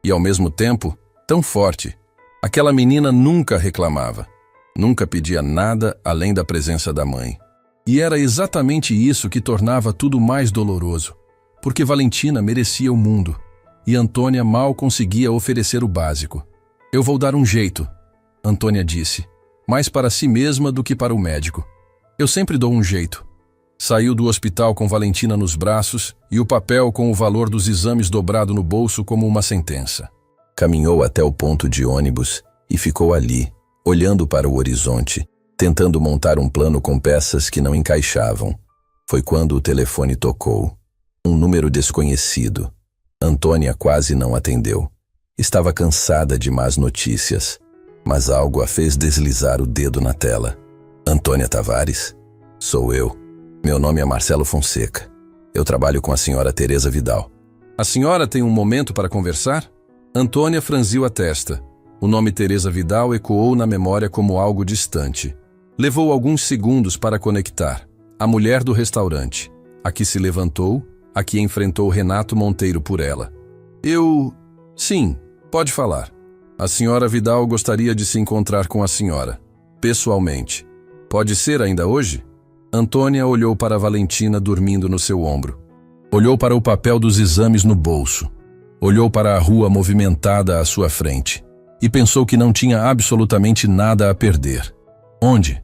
e, ao mesmo tempo, tão forte. Aquela menina nunca reclamava, nunca pedia nada além da presença da mãe. E era exatamente isso que tornava tudo mais doloroso, porque Valentina merecia o mundo, e Antônia mal conseguia oferecer o básico. Eu vou dar um jeito, Antônia disse, mais para si mesma do que para o médico. Eu sempre dou um jeito. Saiu do hospital com Valentina nos braços e o papel com o valor dos exames dobrado no bolso como uma sentença. Caminhou até o ponto de ônibus e ficou ali, olhando para o horizonte, tentando montar um plano com peças que não encaixavam. Foi quando o telefone tocou. Um número desconhecido. Antônia quase não atendeu. Estava cansada de más notícias, mas algo a fez deslizar o dedo na tela. Antônia Tavares? Sou eu. Meu nome é Marcelo Fonseca. Eu trabalho com a senhora Teresa Vidal. A senhora tem um momento para conversar? Antônia franziu a testa. O nome Teresa Vidal ecoou na memória como algo distante. Levou alguns segundos para conectar. A mulher do restaurante. A que se levantou, a que enfrentou Renato Monteiro por ela. Sim, pode falar. A senhora Vidal gostaria de se encontrar com a senhora, pessoalmente. Pode ser ainda hoje? Antônia olhou para Valentina dormindo no seu ombro. Olhou para o papel dos exames no bolso. Olhou para a rua movimentada à sua frente. E pensou que não tinha absolutamente nada a perder. Onde?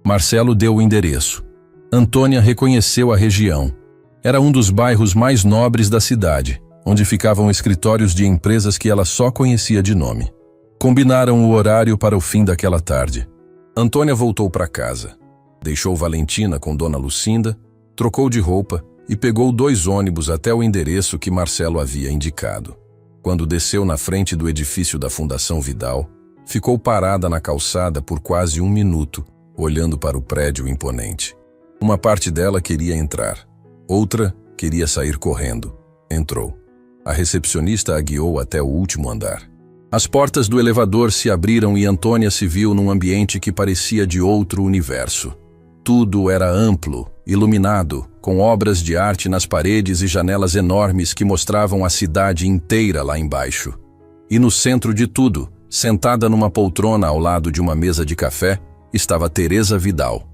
Marcelo deu o endereço. Antônia reconheceu a região. Era um dos bairros mais nobres da cidade, onde ficavam escritórios de empresas que ela só conhecia de nome. Combinaram o horário para o fim daquela tarde. Antônia voltou para casa. Deixou Valentina com Dona Lucinda, trocou de roupa e pegou 2 ônibus até o endereço que Marcelo havia indicado. Quando desceu na frente do edifício da Fundação Vidal, ficou parada na calçada por quase 1 minuto, olhando para o prédio imponente. Uma parte dela queria entrar, outra queria sair correndo. Entrou. A recepcionista a guiou até o último andar. As portas do elevador se abriram e Antônia se viu num ambiente que parecia de outro universo. Tudo era amplo, iluminado, com obras de arte nas paredes e janelas enormes que mostravam a cidade inteira lá embaixo. E no centro de tudo, sentada numa poltrona ao lado de uma mesa de café, estava Teresa Vidal.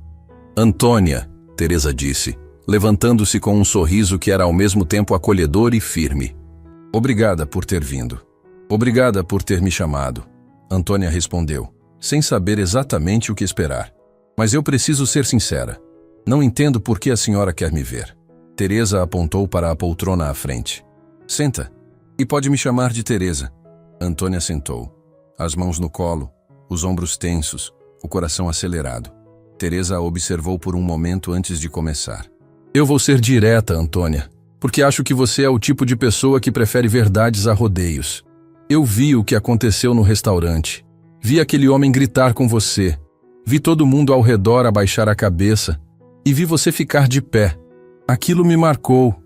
Antônia, Teresa disse, levantando-se com um sorriso que era ao mesmo tempo acolhedor e firme. Obrigada por ter vindo. Obrigada por ter me chamado. Antônia respondeu, sem saber exatamente o que esperar. Mas eu preciso ser sincera. Não entendo por que a senhora quer me ver. Teresa apontou para a poltrona à frente. Senta. E pode me chamar de Teresa. Antônia sentou. As mãos no colo, os ombros tensos, o coração acelerado. Teresa a observou por um momento antes de começar. Eu vou ser direta, Antônia, porque acho que você é o tipo de pessoa que prefere verdades a rodeios. Eu vi o que aconteceu no restaurante. Vi aquele homem gritar com você. Vi todo mundo ao redor abaixar a cabeça. E vi você ficar de pé. Aquilo me marcou.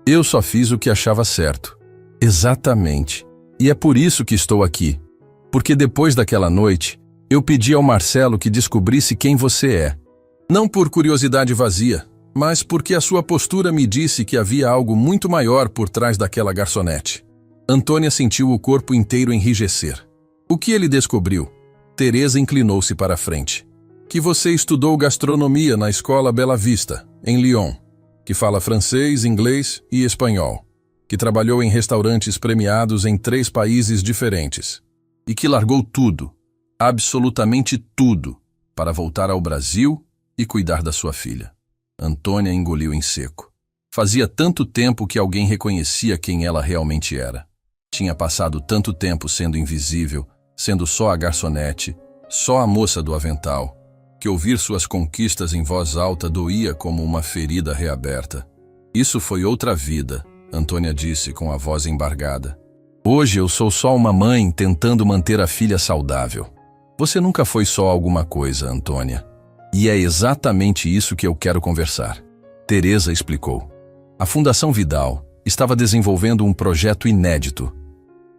Eu só fiz o que achava certo. Exatamente. E é por isso que estou aqui. Porque depois daquela noite, eu pedi ao Marcelo que descobrisse quem você é. Não por curiosidade vazia, mas porque a sua postura me disse que havia algo muito maior por trás daquela garçonete. Antônia sentiu o corpo inteiro enrijecer. O que ele descobriu? Teresa inclinou-se para a frente. Que você estudou gastronomia na Escola Bela Vista, em Lyon, que fala francês, inglês e espanhol, que trabalhou em restaurantes premiados em 3 países diferentes, e que largou tudo, absolutamente tudo, para voltar ao Brasil e cuidar da sua filha. Antônia engoliu em seco. Fazia tanto tempo que alguém reconhecia quem ela realmente era. Tinha passado tanto tempo sendo invisível, sendo só a garçonete, só a moça do avental, que ouvir suas conquistas em voz alta doía como uma ferida reaberta. Isso foi outra vida, Antônia disse com a voz embargada. Hoje eu sou só uma mãe tentando manter a filha saudável. Você nunca foi só alguma coisa, Antônia. E é exatamente isso que eu quero conversar. Teresa explicou. A Fundação Vidal estava desenvolvendo um projeto inédito.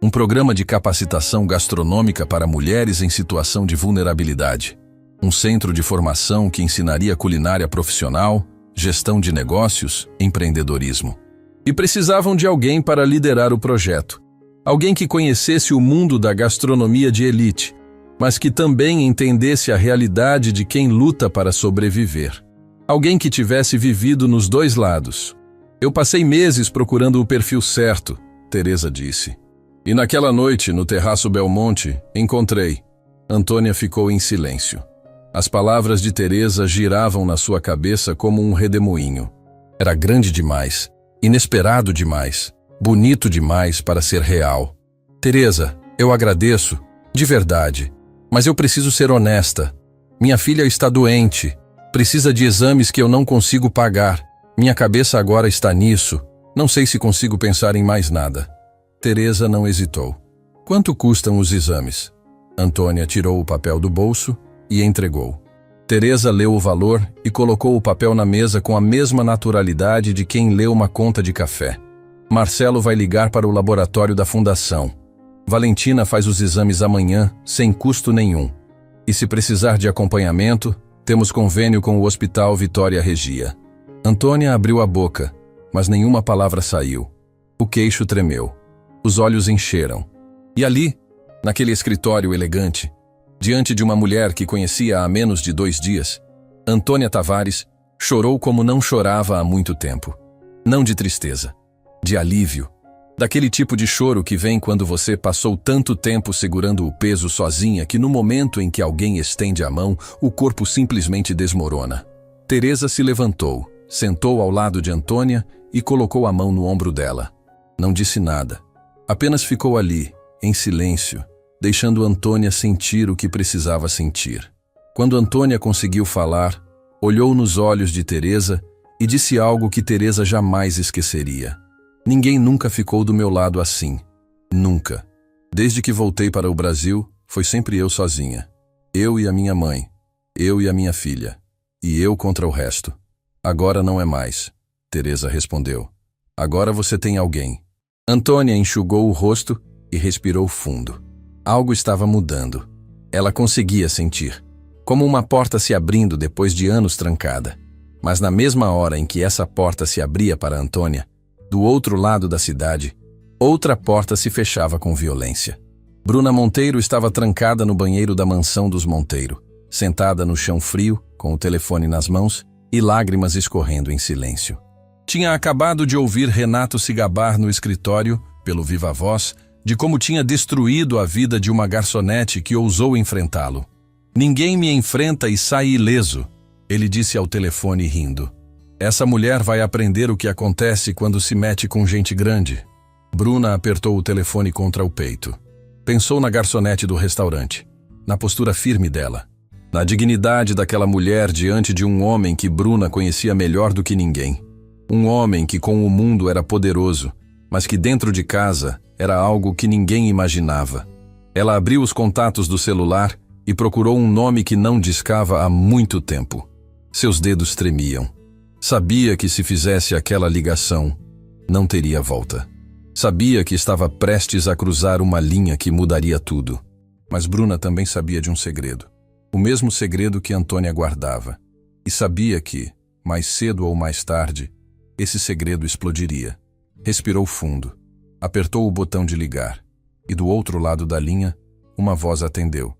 Um programa de capacitação gastronômica para mulheres em situação de vulnerabilidade. Um centro de formação que ensinaria culinária profissional, gestão de negócios, empreendedorismo. E precisavam de alguém para liderar o projeto. Alguém que conhecesse o mundo da gastronomia de elite, mas que também entendesse a realidade de quem luta para sobreviver. Alguém que tivesse vivido nos 2 lados. Eu passei meses procurando o perfil certo, Teresa disse. E naquela noite, no Terraço Belmonte, encontrei. Antônia ficou em silêncio. As palavras de Teresa giravam na sua cabeça como um redemoinho. Era grande demais, inesperado demais, bonito demais para ser real. Teresa, eu agradeço, de verdade, mas eu preciso ser honesta. Minha filha está doente, precisa de exames que eu não consigo pagar. Minha cabeça agora está nisso, não sei se consigo pensar em mais nada. Teresa não hesitou. Quanto custam os exames? Antônia tirou o papel do bolso e entregou. Teresa leu o valor e colocou o papel na mesa com a mesma naturalidade de quem lê uma conta de café. Marcelo vai ligar para o laboratório da fundação. Valentina faz os exames amanhã, sem custo nenhum. E se precisar de acompanhamento, temos convênio com o Hospital Vitória Regia. Antônia abriu a boca, mas nenhuma palavra saiu. O queixo tremeu. Os olhos encheram. E ali, naquele escritório elegante, diante de uma mulher que conhecia há menos de 2 dias, Antônia Tavares chorou como não chorava há muito tempo. Não de tristeza, de alívio. Daquele tipo de choro que vem quando você passou tanto tempo segurando o peso sozinha que no momento em que alguém estende a mão, o corpo simplesmente desmorona. Teresa se levantou, sentou ao lado de Antônia e colocou a mão no ombro dela. Não disse nada. Apenas ficou ali, em silêncio, deixando Antônia sentir o que precisava sentir. Quando Antônia conseguiu falar, olhou nos olhos de Teresa e disse algo que Teresa jamais esqueceria. Ninguém nunca ficou do meu lado assim. Nunca. Desde que voltei para o Brasil, foi sempre eu sozinha. Eu e a minha mãe. Eu e a minha filha. E eu contra o resto. Agora não é mais, Teresa respondeu. Agora você tem alguém. Antônia enxugou o rosto e respirou fundo. Algo estava mudando. Ela conseguia sentir. como uma porta se abrindo depois de anos trancada. Mas na mesma hora em que essa porta se abria para Antônia, do outro lado da cidade, outra porta se fechava com violência. Bruna Monteiro estava trancada no banheiro da mansão dos Monteiro, sentada no chão frio, com o telefone nas mãos e lágrimas escorrendo em silêncio. Tinha acabado de ouvir Renato se gabar no escritório, pelo viva voz, de como tinha destruído a vida de uma garçonete que ousou enfrentá-lo. "Ninguém me enfrenta e sai ileso", ele disse ao telefone rindo. "Essa mulher vai aprender o que acontece quando se mete com gente grande." Bruna apertou o telefone contra o peito. Pensou na garçonete do restaurante, na postura firme dela, na dignidade daquela mulher diante de um homem que Bruna conhecia melhor do que ninguém. Um homem que com o mundo era poderoso, mas que dentro de casa era algo que ninguém imaginava. Ela abriu os contatos do celular e procurou um nome que não discava há muito tempo. Seus dedos tremiam. Sabia que se fizesse aquela ligação, não teria volta. Sabia que estava prestes a cruzar uma linha que mudaria tudo. Mas Bruna também sabia de um segredo. O mesmo segredo que Antônia guardava. E sabia que, mais cedo ou mais tarde, esse segredo explodiria. Respirou fundo. Apertou o botão de ligar. E do outro lado da linha, uma voz atendeu.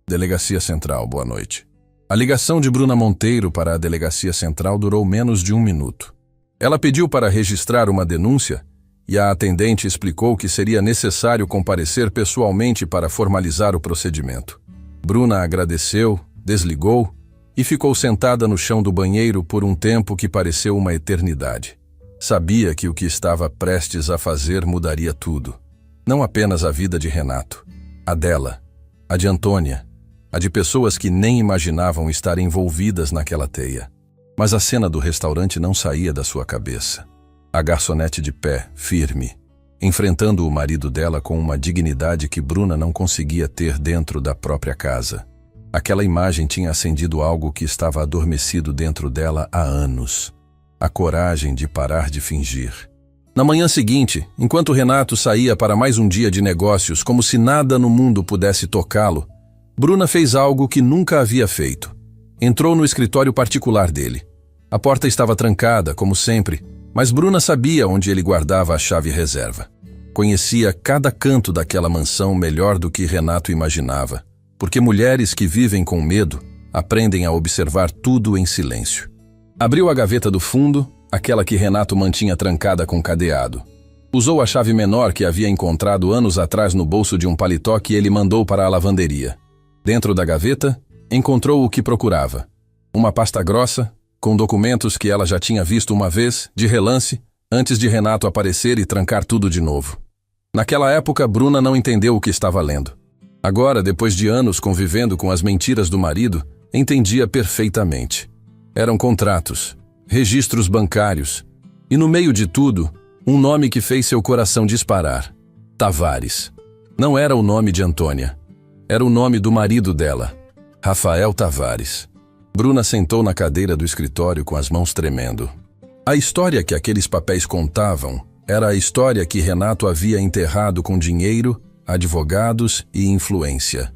"Delegacia Central, boa noite." A ligação de Bruna Monteiro para a Delegacia Central durou menos de 1 minuto. Ela pediu para registrar uma denúncia e a atendente explicou que seria necessário comparecer pessoalmente para formalizar o procedimento. Bruna agradeceu, desligou e ficou sentada no chão do banheiro por um tempo que pareceu uma eternidade. Sabia que o que estava prestes a fazer mudaria tudo. Não apenas a vida de Renato, a dela, a de Antônia, a de pessoas que nem imaginavam estar envolvidas naquela teia. Mas a cena do restaurante não saía da sua cabeça. A garçonete de pé, firme, enfrentando o marido dela com uma dignidade que Bruna não conseguia ter dentro da própria casa. Aquela imagem tinha acendido algo que estava adormecido dentro dela há anos. A coragem de parar de fingir. Na manhã seguinte, enquanto Renato saía para mais um dia de negócios como se nada no mundo pudesse tocá-lo, Bruna fez algo que nunca havia feito. Entrou no escritório particular dele. A porta estava trancada, como sempre, mas Bruna sabia onde ele guardava a chave reserva. Conhecia cada canto daquela mansão melhor do que Renato imaginava, porque mulheres que vivem com medo aprendem a observar tudo em silêncio. Abriu a gaveta do fundo, aquela que Renato mantinha trancada com cadeado. Usou a chave menor que havia encontrado anos atrás no bolso de um paletó que ele mandou para a lavanderia. Dentro da gaveta, encontrou o que procurava. Uma pasta grossa, com documentos que ela já tinha visto uma vez, de relance, antes de Renato aparecer e trancar tudo de novo. Naquela época, Bruna não entendeu o que estava lendo. Agora, depois de anos convivendo com as mentiras do marido, entendia perfeitamente. Eram contratos, registros bancários, e no meio de tudo, um nome que fez seu coração disparar. Tavares. Não era o nome de Antônia. Era o nome do marido dela, Rafael Tavares. Bruna sentou na cadeira do escritório com as mãos tremendo. A história que aqueles papéis contavam era a história que Renato havia enterrado com dinheiro, advogados e influência.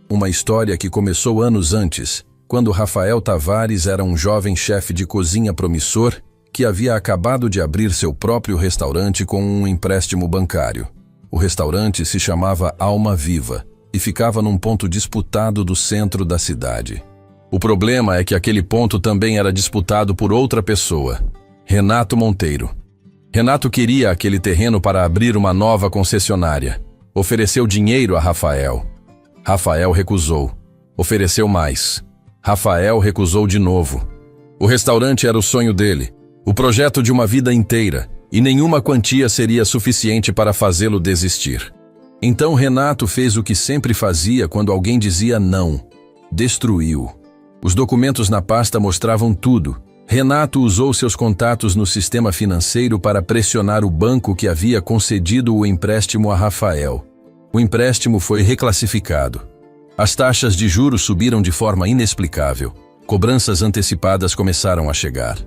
Uma história que começou anos antes, quando Rafael Tavares era um jovem chefe de cozinha promissor que havia acabado de abrir seu próprio restaurante com um empréstimo bancário. O restaurante se chamava Alma Viva e ficava num ponto disputado do centro da cidade. O problema é que aquele ponto também era disputado por outra pessoa, Renato Monteiro. Renato queria aquele terreno para abrir uma nova concessionária. Ofereceu dinheiro a Rafael. Rafael recusou. Ofereceu mais. Rafael recusou de novo. O restaurante era o sonho dele, o projeto de uma vida inteira, e nenhuma quantia seria suficiente para fazê-lo desistir. Então Renato fez o que sempre fazia quando alguém dizia não. Destruiu. Os documentos na pasta mostravam tudo. Renato usou seus contatos no sistema financeiro para pressionar o banco que havia concedido o empréstimo a Rafael. O empréstimo foi reclassificado. As taxas de juros subiram de forma inexplicável. Cobranças antecipadas começaram a chegar.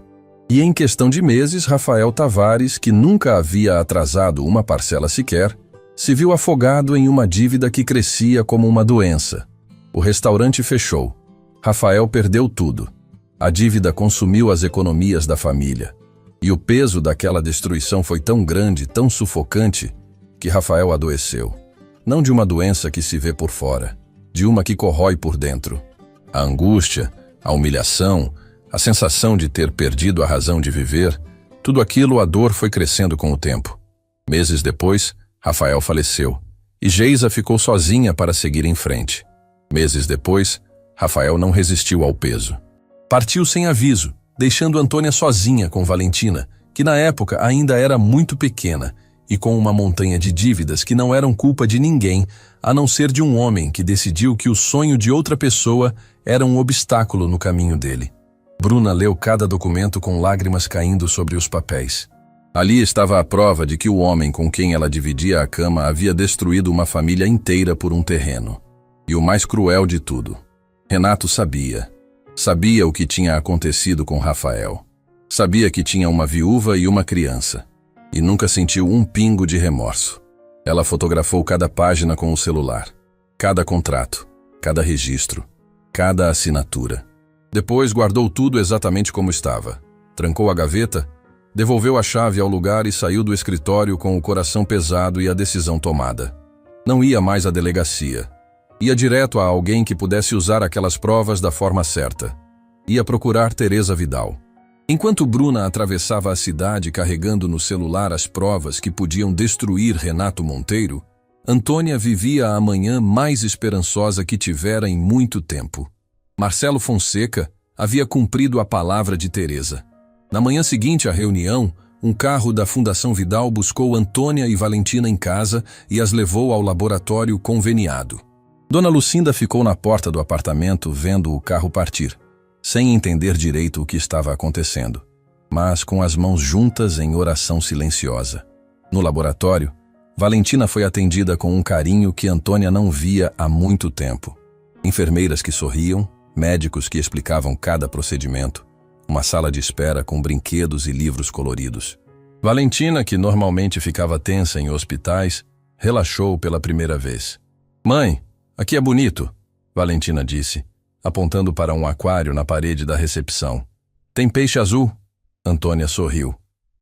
E em questão de meses, Rafael Tavares, que nunca havia atrasado uma parcela sequer, se viu afogado em uma dívida que crescia como uma doença. O restaurante fechou. Rafael perdeu tudo. A dívida consumiu as economias da família. E o peso daquela destruição foi tão grande, tão sufocante, que Rafael adoeceu. Não de uma doença que se vê por fora, de uma que corrói por dentro. A angústia, a humilhação, a sensação de ter perdido a razão de viver, tudo aquilo, a dor foi crescendo com o tempo. Meses depois, Rafael faleceu, e Geisa ficou sozinha para seguir em frente. Meses depois, Rafael não resistiu ao peso. Partiu sem aviso, deixando Antônia sozinha com Valentina, que na época ainda era muito pequena, e com uma montanha de dívidas que não eram culpa de ninguém, a não ser de um homem que decidiu que o sonho de outra pessoa era um obstáculo no caminho dele. Bruna leu cada documento com lágrimas caindo sobre os papéis. Ali estava a prova de que o homem com quem ela dividia a cama havia destruído uma família inteira por um terreno. E o mais cruel de tudo, Renato sabia. Sabia o que tinha acontecido com Rafael. Sabia que tinha uma viúva e uma criança. E nunca sentiu um pingo de remorso. Ela fotografou cada página com o celular, cada contrato, cada registro, cada assinatura. Depois guardou tudo exatamente como estava. Trancou a gaveta, devolveu a chave ao lugar e saiu do escritório com o coração pesado e a decisão tomada. Não ia mais à delegacia. Ia direto a alguém que pudesse usar aquelas provas da forma certa. Ia procurar Teresa Vidal. Enquanto Bruna atravessava a cidade carregando no celular as provas que podiam destruir Renato Monteiro, Antônia vivia a manhã mais esperançosa que tivera em muito tempo. Marcelo Fonseca havia cumprido a palavra de Teresa. Na manhã seguinte à reunião, um carro da Fundação Vidal buscou Antônia e Valentina em casa e as levou ao laboratório conveniado. Dona Lucinda ficou na porta do apartamento vendo o carro partir, sem entender direito o que estava acontecendo, mas com as mãos juntas em oração silenciosa. No laboratório, Valentina foi atendida com um carinho que Antônia não via há muito tempo. Enfermeiras que sorriam, médicos que explicavam cada procedimento, uma sala de espera com brinquedos e livros coloridos. Valentina, que normalmente ficava tensa em hospitais, relaxou pela primeira vez. "Mãe, aqui é bonito", Valentina disse, apontando para um aquário na parede da recepção. "Tem peixe azul?" Antônia sorriu.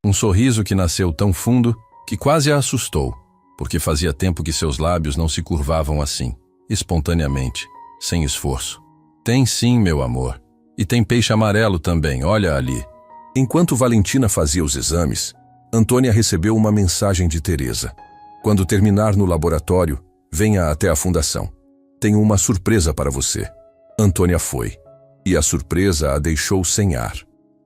Um sorriso que nasceu tão fundo que quase a assustou, porque fazia tempo que seus lábios não se curvavam assim, espontaneamente, sem esforço. "Tem sim, meu amor. E tem peixe amarelo também, olha ali." Enquanto Valentina fazia os exames, Antônia recebeu uma mensagem de Teresa. "Quando terminar no laboratório, venha até a fundação. Tenho uma surpresa para você." Antônia foi, e a surpresa a deixou sem ar.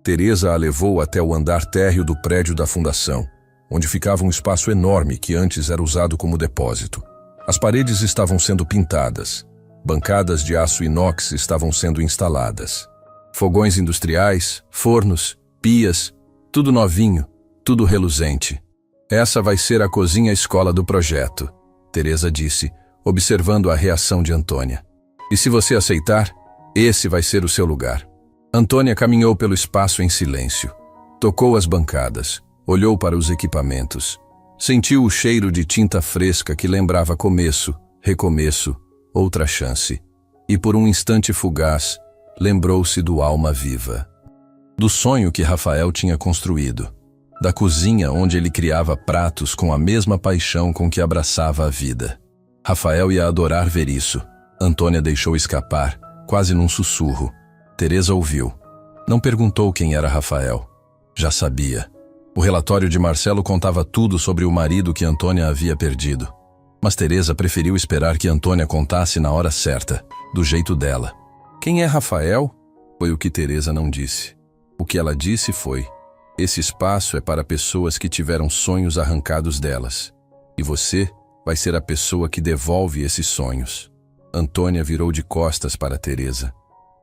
Teresa a levou até o andar térreo do prédio da fundação, onde ficava um espaço enorme que antes era usado como depósito. As paredes estavam sendo pintadas, bancadas de aço inox estavam sendo instaladas. Fogões industriais, fornos, pias, tudo novinho, tudo reluzente. "Essa vai ser a cozinha-escola do projeto", Teresa disse, observando a reação de Antônia. "E se você aceitar, esse vai ser o seu lugar." Antônia caminhou pelo espaço em silêncio. Tocou as bancadas, olhou para os equipamentos. Sentiu o cheiro de tinta fresca que lembrava começo, recomeço, outra chance. E por um instante fugaz, lembrou-se do Alma Viva. Do sonho que Rafael tinha construído. Da cozinha onde ele criava pratos com a mesma paixão com que abraçava a vida. Rafael ia adorar ver isso. Antônia deixou escapar, quase num sussurro. Teresa ouviu. Não perguntou quem era Rafael. Já sabia. O relatório de Marcelo contava tudo sobre o marido que Antônia havia perdido. Mas Teresa preferiu esperar que Antônia contasse na hora certa, do jeito dela. "Quem é Rafael?" Foi o que Teresa não disse. O que ela disse foi: "Esse espaço é para pessoas que tiveram sonhos arrancados delas. E você vai ser a pessoa que devolve esses sonhos." Antônia virou de costas para Teresa.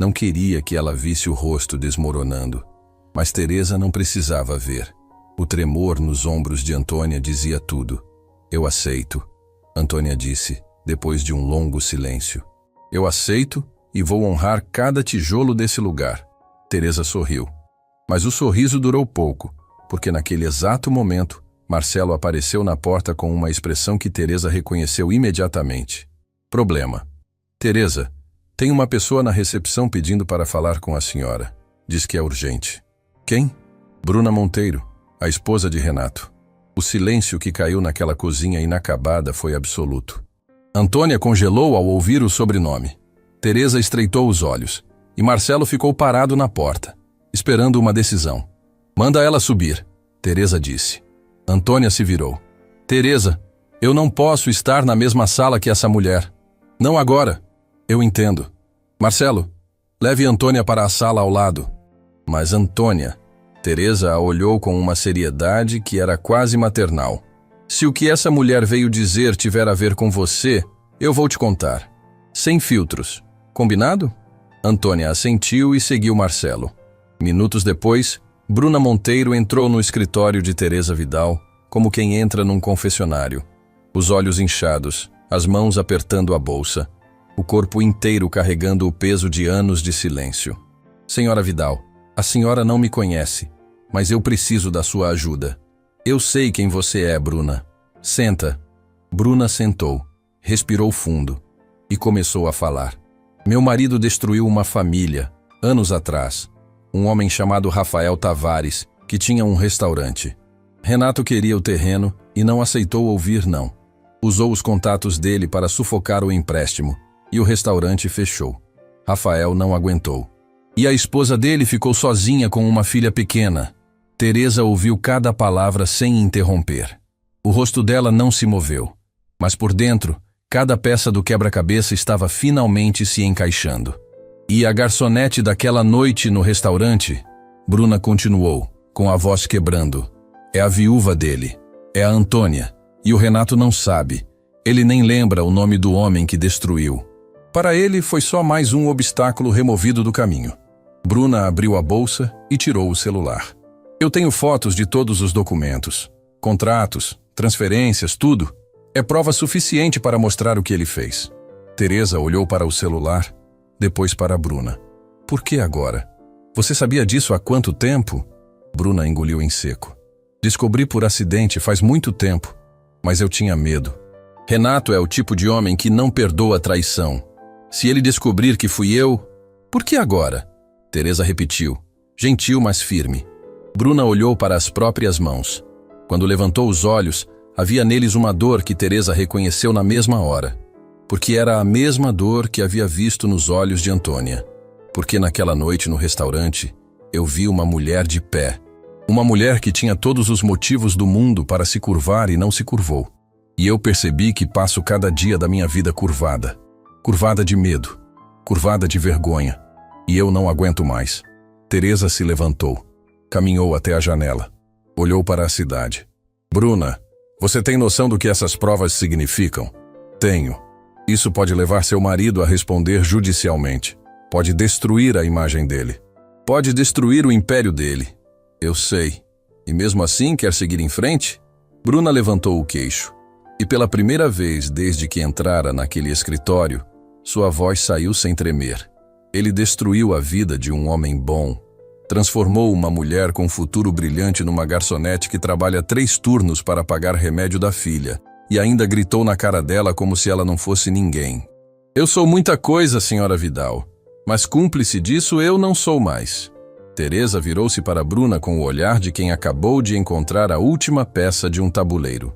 Não queria que ela visse o rosto desmoronando. Mas Teresa não precisava ver. O tremor nos ombros de Antônia dizia tudo. "Eu aceito", Antônia disse, depois de um longo silêncio. "Eu aceito e vou honrar cada tijolo desse lugar." Teresa sorriu. Mas o sorriso durou pouco, porque naquele exato momento, Marcelo apareceu na porta com uma expressão que Teresa reconheceu imediatamente. "Problema." "Teresa, Tem uma pessoa na recepção pedindo para falar com a senhora. Diz que é urgente. Quem? Bruna Monteiro, a esposa de Renato. O silêncio que caiu naquela cozinha inacabada foi absoluto. Antônia congelou ao ouvir o sobrenome. Teresa estreitou os olhos, e Marcelo ficou parado na porta, esperando uma decisão. Manda ela subir, Teresa disse. Antônia se virou. Teresa, eu não posso estar na mesma sala que essa mulher. Não agora. Eu entendo. Marcelo, leve Antônia para a sala ao lado. Mas Antônia... Teresa a olhou com uma seriedade que era quase maternal. Se o que essa mulher veio dizer tiver a ver com você, eu vou te contar. Sem filtros. Combinado? Antônia assentiu e seguiu Marcelo. Minutos depois, Bruna Monteiro entrou no escritório de Teresa Vidal, como quem entra num confessionário. Os olhos inchados, as mãos apertando a bolsa, o corpo inteiro carregando o peso de anos de silêncio. Senhora Vidal, a senhora não me conhece, mas eu preciso da sua ajuda. Eu sei quem você é, Bruna. Senta. Bruna sentou, respirou fundo e começou a falar. Meu marido destruiu uma família, anos atrás. Um homem chamado Rafael Tavares, que tinha um restaurante. Renato queria o terreno e não aceitou ouvir não. Usou os contatos dele para sufocar o empréstimo e o restaurante fechou. Rafael não aguentou. E a esposa dele ficou sozinha com uma filha pequena. Teresa ouviu cada palavra sem interromper. O rosto dela não se moveu, mas por dentro, cada peça do quebra-cabeça estava finalmente se encaixando. E a garçonete daquela noite no restaurante? Bruna continuou, com a voz quebrando. É a viúva dele. É a Antônia. E o Renato não sabe. Ele nem lembra o nome do homem que destruiu. Para ele, foi só mais um obstáculo removido do caminho. Bruna abriu a bolsa e tirou o celular. Eu tenho fotos de todos os documentos, contratos, transferências, tudo. É prova suficiente para mostrar o que ele fez. Teresa olhou para o celular, depois para Bruna. Por que agora? Você sabia disso há quanto tempo? Bruna engoliu em seco. Descobri por acidente faz muito tempo, mas eu tinha medo. Renato é o tipo de homem que não perdoa traição. Se ele descobrir que fui eu... Por que agora? Teresa repetiu, gentil mas firme. Bruna olhou para as próprias mãos. Quando levantou os olhos, havia neles uma dor que Teresa reconheceu na mesma hora. Porque era a mesma dor que havia visto nos olhos de Antônia. Porque naquela noite no restaurante, eu vi uma mulher de pé. Uma mulher que tinha todos os motivos do mundo para se curvar e não se curvou. E eu percebi que passo cada dia da minha vida curvada. Curvada de medo. Curvada de vergonha. E eu não aguento mais. Teresa se levantou. Caminhou até a janela. Olhou para a cidade. Bruna, você tem noção do que essas provas significam? Tenho. Isso pode levar seu marido a responder judicialmente. Pode destruir a imagem dele. Pode destruir o império dele. Eu sei. E mesmo assim quer seguir em frente? Bruna levantou o queixo. E pela primeira vez desde que entrara naquele escritório, sua voz saiu sem tremer. Ele destruiu a vida de um homem bom. Transformou uma mulher com futuro brilhante numa garçonete que trabalha 3 turnos para pagar remédio da filha. E ainda gritou na cara dela como se ela não fosse ninguém. Eu sou muita coisa, senhora Vidal. Mas cúmplice disso eu não sou mais. Teresa virou-se para Bruna com o olhar de quem acabou de encontrar a última peça de um tabuleiro.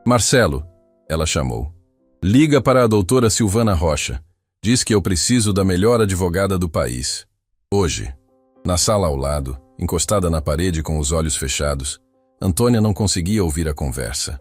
Marcelo, ela chamou. Liga para a doutora Silvana Rocha. Diz que eu preciso da melhor advogada do país. Hoje. Na sala ao lado, encostada na parede com os olhos fechados, Antônia não conseguia ouvir a conversa.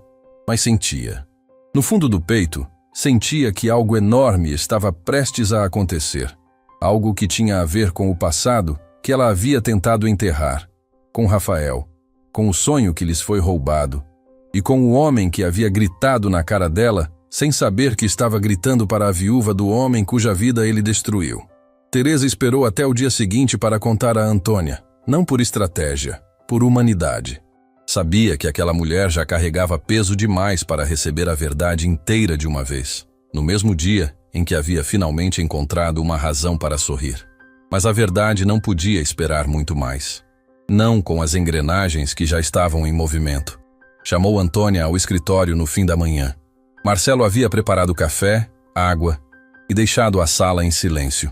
Mas sentia. No fundo do peito, sentia que algo enorme estava prestes a acontecer. Algo que tinha a ver com o passado que ela havia tentado enterrar. Com Rafael. Com o sonho que lhes foi roubado. E com o homem que havia gritado na cara dela, sem saber que estava gritando para a viúva do homem cuja vida ele destruiu. Teresa esperou até o dia seguinte para contar a Antônia, não por estratégia, por humanidade. Sabia que aquela mulher já carregava peso demais para receber a verdade inteira de uma vez, no mesmo dia em que havia finalmente encontrado uma razão para sorrir. Mas a verdade não podia esperar muito mais. Não com as engrenagens que já estavam em movimento. Chamou Antônia ao escritório no fim da manhã. Marcelo havia preparado café, água e deixado a sala em silêncio.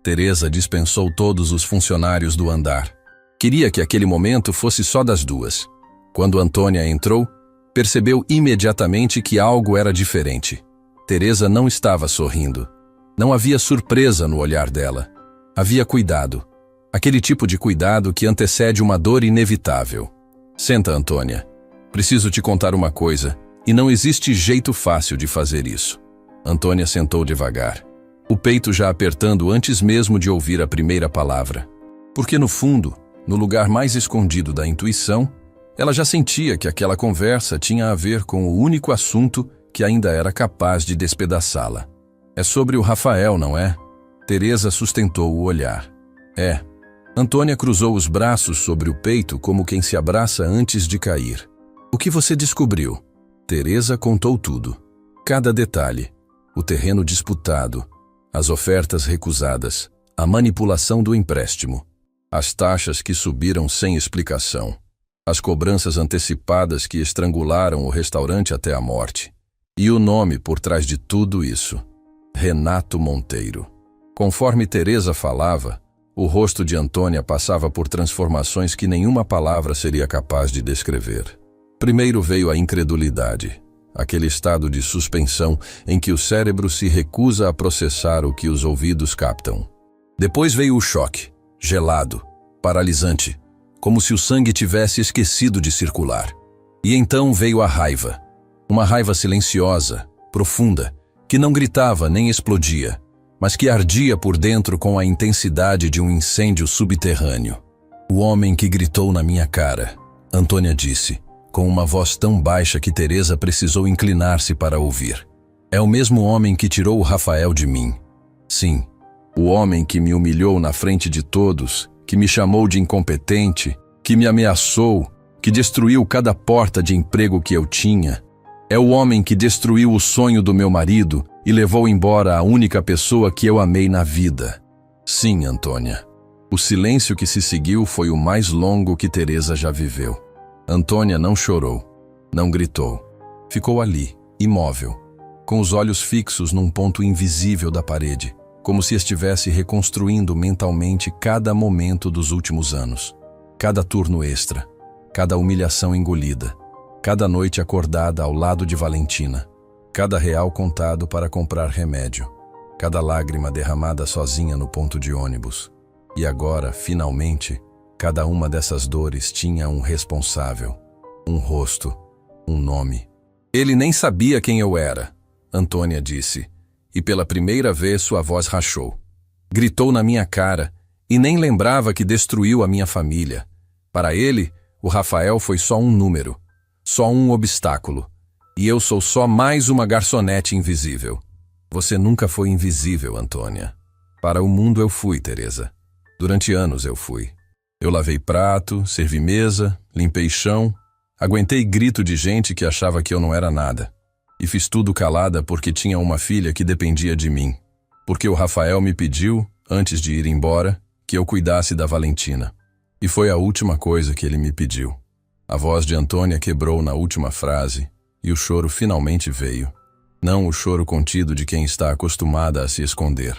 Teresa dispensou todos os funcionários do andar. Queria que aquele momento fosse só das duas. Quando Antônia entrou, percebeu imediatamente que algo era diferente. Teresa não estava sorrindo. Não havia surpresa no olhar dela. Havia cuidado. Aquele tipo de cuidado que antecede uma dor inevitável. Senta, Antônia. Preciso te contar uma coisa, e não existe jeito fácil de fazer isso. Antônia sentou devagar, o peito já apertando antes mesmo de ouvir a primeira palavra. Porque no fundo, no lugar mais escondido da intuição, ela já sentia que aquela conversa tinha a ver com o único assunto que ainda era capaz de despedaçá-la. É sobre o Rafael, não é? Teresa sustentou o olhar. É. Antônia cruzou os braços sobre o peito como quem se abraça antes de cair. O que você descobriu? Teresa contou tudo. Cada detalhe. O terreno disputado, as ofertas recusadas, a manipulação do empréstimo, as taxas que subiram sem explicação, as cobranças antecipadas que estrangularam o restaurante até a morte. E o nome por trás de tudo isso: Renato Monteiro. Conforme Teresa falava, o rosto de Antônia passava por transformações que nenhuma palavra seria capaz de descrever. Primeiro veio a incredulidade, aquele estado de suspensão em que o cérebro se recusa a processar o que os ouvidos captam. Depois veio o choque, gelado, paralisante, como se o sangue tivesse esquecido de circular. E então veio a raiva, uma raiva silenciosa, profunda, que não gritava nem explodia, mas que ardia por dentro com a intensidade de um incêndio subterrâneo. O homem que gritou na minha cara, Antônia disse, com uma voz tão baixa que Teresa precisou inclinar-se para ouvir. É o mesmo homem que tirou o Rafael de mim. Sim, o homem que me humilhou na frente de todos, que me chamou de incompetente, que me ameaçou, que destruiu cada porta de emprego que eu tinha. É o homem que destruiu o sonho do meu marido e levou embora a única pessoa que eu amei na vida. Sim, Antônia. O silêncio que se seguiu foi o mais longo que Teresa já viveu. Antônia não chorou, não gritou. Ficou ali, imóvel, com os olhos fixos num ponto invisível da parede, como se estivesse reconstruindo mentalmente cada momento dos últimos anos. Cada turno extra, cada humilhação engolida, cada noite acordada ao lado de Valentina, cada real contado para comprar remédio, cada lágrima derramada sozinha no ponto de ônibus. E agora, finalmente, cada uma dessas dores tinha um responsável, um rosto, um nome. Ele nem sabia quem eu era, Antônia disse, e pela primeira vez sua voz rachou. Gritou na minha cara e nem lembrava que destruiu a minha família. Para ele, o Rafael foi só um número, só um obstáculo, e eu sou só mais uma garçonete invisível. Você nunca foi invisível, Antônia. Para o mundo eu fui, Teresa. Durante anos eu fui. Eu lavei prato, servi mesa, limpei chão, aguentei grito de gente que achava que eu não era nada. E fiz tudo calada porque tinha uma filha que dependia de mim. Porque o Rafael me pediu, antes de ir embora, que eu cuidasse da Valentina. E foi a última coisa que ele me pediu. A voz de Antônia quebrou na última frase e o choro finalmente veio. Não o choro contido de quem está acostumada a se esconder.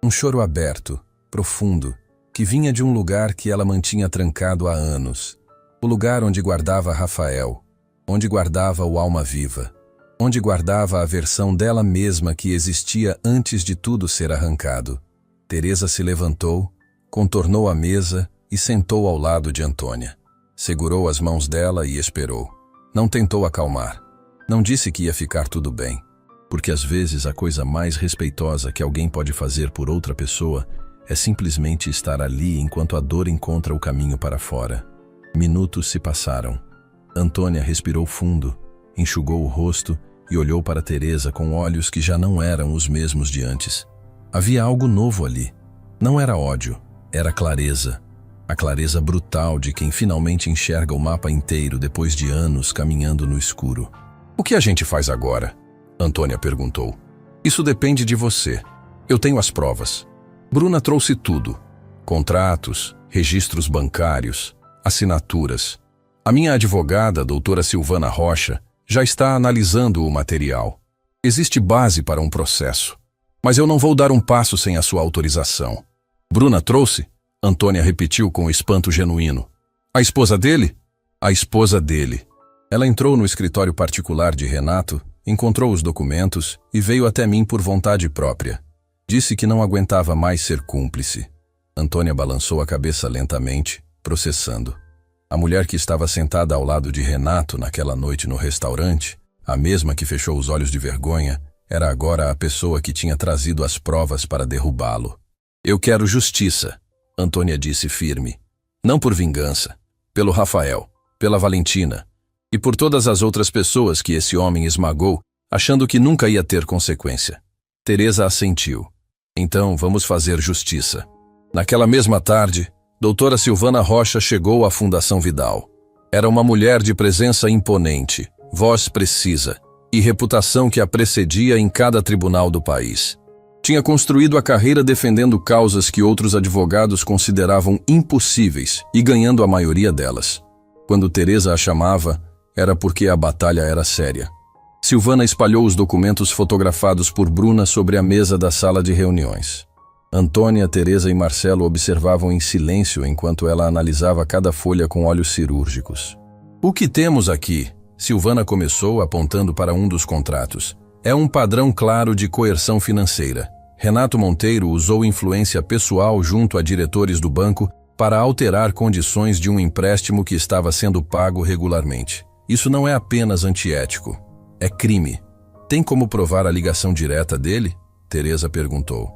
Um choro aberto, profundo, que vinha de um lugar que ela mantinha trancado há anos. O lugar onde guardava Rafael, onde guardava o alma viva, onde guardava a versão dela mesma que existia antes de tudo ser arrancado. Teresa se levantou, contornou a mesa e sentou ao lado de Antônia. Segurou as mãos dela e esperou. Não tentou acalmar. Não disse que ia ficar tudo bem, porque às vezes a coisa mais respeitosa que alguém pode fazer por outra pessoa é simplesmente estar ali enquanto a dor encontra o caminho para fora. Minutos se passaram. Antônia respirou fundo, enxugou o rosto e olhou para Teresa com olhos que já não eram os mesmos de antes. Havia algo novo ali. Não era ódio, era clareza. A clareza brutal de quem finalmente enxerga o mapa inteiro depois de anos caminhando no escuro. O que a gente faz agora? Antônia perguntou. Isso depende de você. Eu tenho as provas. Bruna trouxe tudo. Contratos, registros bancários, assinaturas. A minha advogada, doutora Silvana Rocha, já está analisando o material. Existe base para um processo. Mas eu não vou dar um passo sem a sua autorização. Bruna trouxe? Antônia repetiu com espanto genuíno. A esposa dele? A esposa dele. Ela entrou no escritório particular de Renato, encontrou os documentos e veio até mim por vontade própria. Disse que não aguentava mais ser cúmplice. Antônia balançou a cabeça lentamente, processando. A mulher que estava sentada ao lado de Renato naquela noite no restaurante, a mesma que fechou os olhos de vergonha, era agora a pessoa que tinha trazido as provas para derrubá-lo. Eu quero justiça, Antônia disse firme. Não por vingança, pelo Rafael, pela Valentina e por todas as outras pessoas que esse homem esmagou, achando que nunca ia ter consequência. Teresa assentiu. Então vamos fazer justiça. Naquela mesma tarde, doutora Silvana Rocha chegou à Fundação Vidal. Era uma mulher de presença imponente, voz precisa e reputação que a precedia em cada tribunal do país. Tinha construído a carreira defendendo causas que outros advogados consideravam impossíveis e ganhando a maioria delas. Quando Teresa a chamava, era porque a batalha era séria. Silvana espalhou os documentos fotografados por Bruna sobre a mesa da sala de reuniões. Antônia, Teresa e Marcelo observavam em silêncio enquanto ela analisava cada folha com olhos cirúrgicos. O que temos aqui? Silvana começou apontando para um dos contratos. É um padrão claro de coerção financeira. Renato Monteiro usou influência pessoal junto a diretores do banco para alterar condições de um empréstimo que estava sendo pago regularmente. Isso não é apenas antiético. É crime. Tem como provar a ligação direta dele? Teresa perguntou.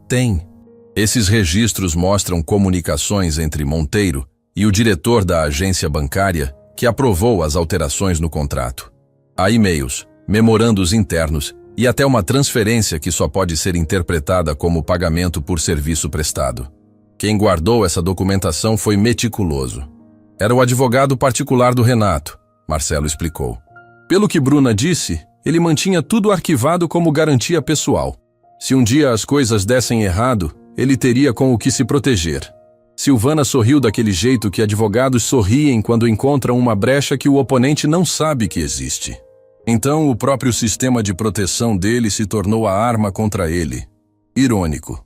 Tem. Esses registros mostram comunicações entre Monteiro e o diretor da agência bancária que aprovou as alterações no contrato. Há e-mails, memorandos internos e até uma transferência que só pode ser interpretada como pagamento por serviço prestado. Quem guardou essa documentação foi meticuloso. Era o advogado particular do Renato, Marcelo explicou. Pelo que Bruna disse, ele mantinha tudo arquivado como garantia pessoal. Se um dia as coisas dessem errado, ele teria com o que se proteger. Silvana sorriu daquele jeito que advogados sorriem quando encontram uma brecha que o oponente não sabe que existe. Então o próprio sistema de proteção dele se tornou a arma contra ele. Irônico.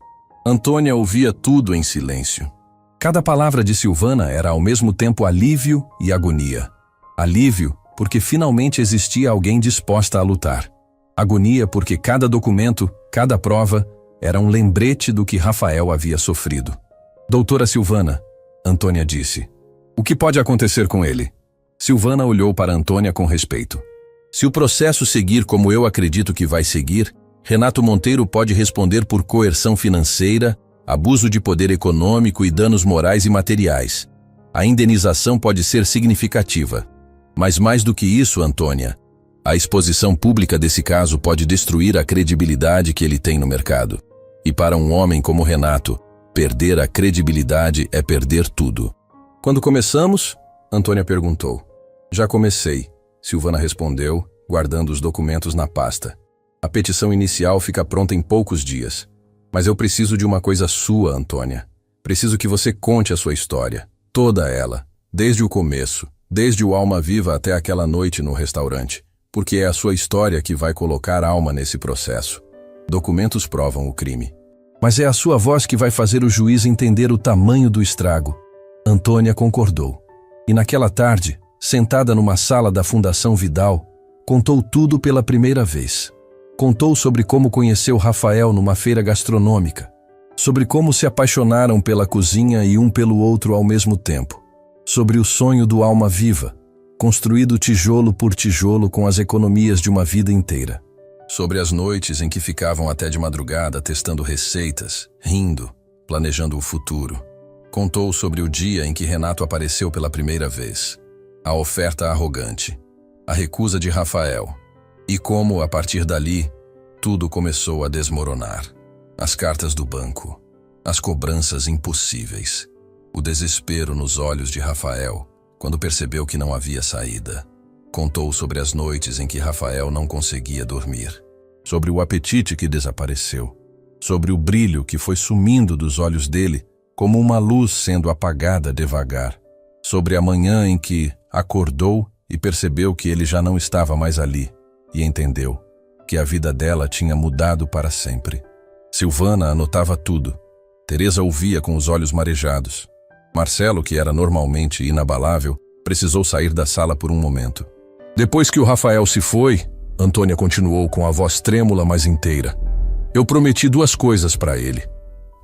Antônia ouvia tudo em silêncio. Cada palavra de Silvana era ao mesmo tempo alívio e agonia. Alívio porque finalmente existia alguém disposta a lutar. Agonia porque cada documento, cada prova, era um lembrete do que Rafael havia sofrido. Doutora Silvana, Antônia disse. O que pode acontecer com ele? Silvana olhou para Antônia com respeito. Se o processo seguir como eu acredito que vai seguir, Renato Monteiro pode responder por coerção financeira, abuso de poder econômico e danos morais e materiais. A indenização pode ser significativa. Mas mais do que isso, Antônia, a exposição pública desse caso pode destruir a credibilidade que ele tem no mercado. E para um homem como Renato, perder a credibilidade é perder tudo. Quando começamos? Antônia perguntou. Já comecei, Silvana respondeu, guardando os documentos na pasta. A petição inicial fica pronta em poucos dias. Mas eu preciso de uma coisa sua, Antônia. Preciso que você conte a sua história. Toda ela. Desde o começo. Desde o Alma Viva até aquela noite no restaurante. Porque é a sua história que vai colocar alma nesse processo. Documentos provam o crime. Mas é a sua voz que vai fazer o juiz entender o tamanho do estrago. Antônia concordou. E naquela tarde, sentada numa sala da Fundação Vidal, contou tudo pela primeira vez. Contou sobre como conheceu Rafael numa feira gastronômica, sobre como se apaixonaram pela cozinha e um pelo outro ao mesmo tempo, sobre o sonho do Alma Viva, construído tijolo por tijolo com as economias de uma vida inteira. Sobre as noites em que ficavam até de madrugada testando receitas, rindo, planejando o futuro. Contou sobre o dia em que Renato apareceu pela primeira vez, a oferta arrogante, a recusa de Rafael, e como, a partir dali, tudo começou a desmoronar. As cartas do banco, as cobranças impossíveis, o desespero nos olhos de Rafael quando percebeu que não havia saída. Contou sobre as noites em que Rafael não conseguia dormir, sobre o apetite que desapareceu, sobre o brilho que foi sumindo dos olhos dele como uma luz sendo apagada devagar, sobre a manhã em que acordou e percebeu que ele já não estava mais ali e entendeu que a vida dela tinha mudado para sempre. Silvana anotava tudo. Teresa ouvia com os olhos marejados. Marcelo, que era normalmente inabalável, precisou sair da sala por um momento. Depois que o Rafael se foi, Antônia continuou com a voz trêmula, mas inteira. Eu prometi 2 coisas para ele.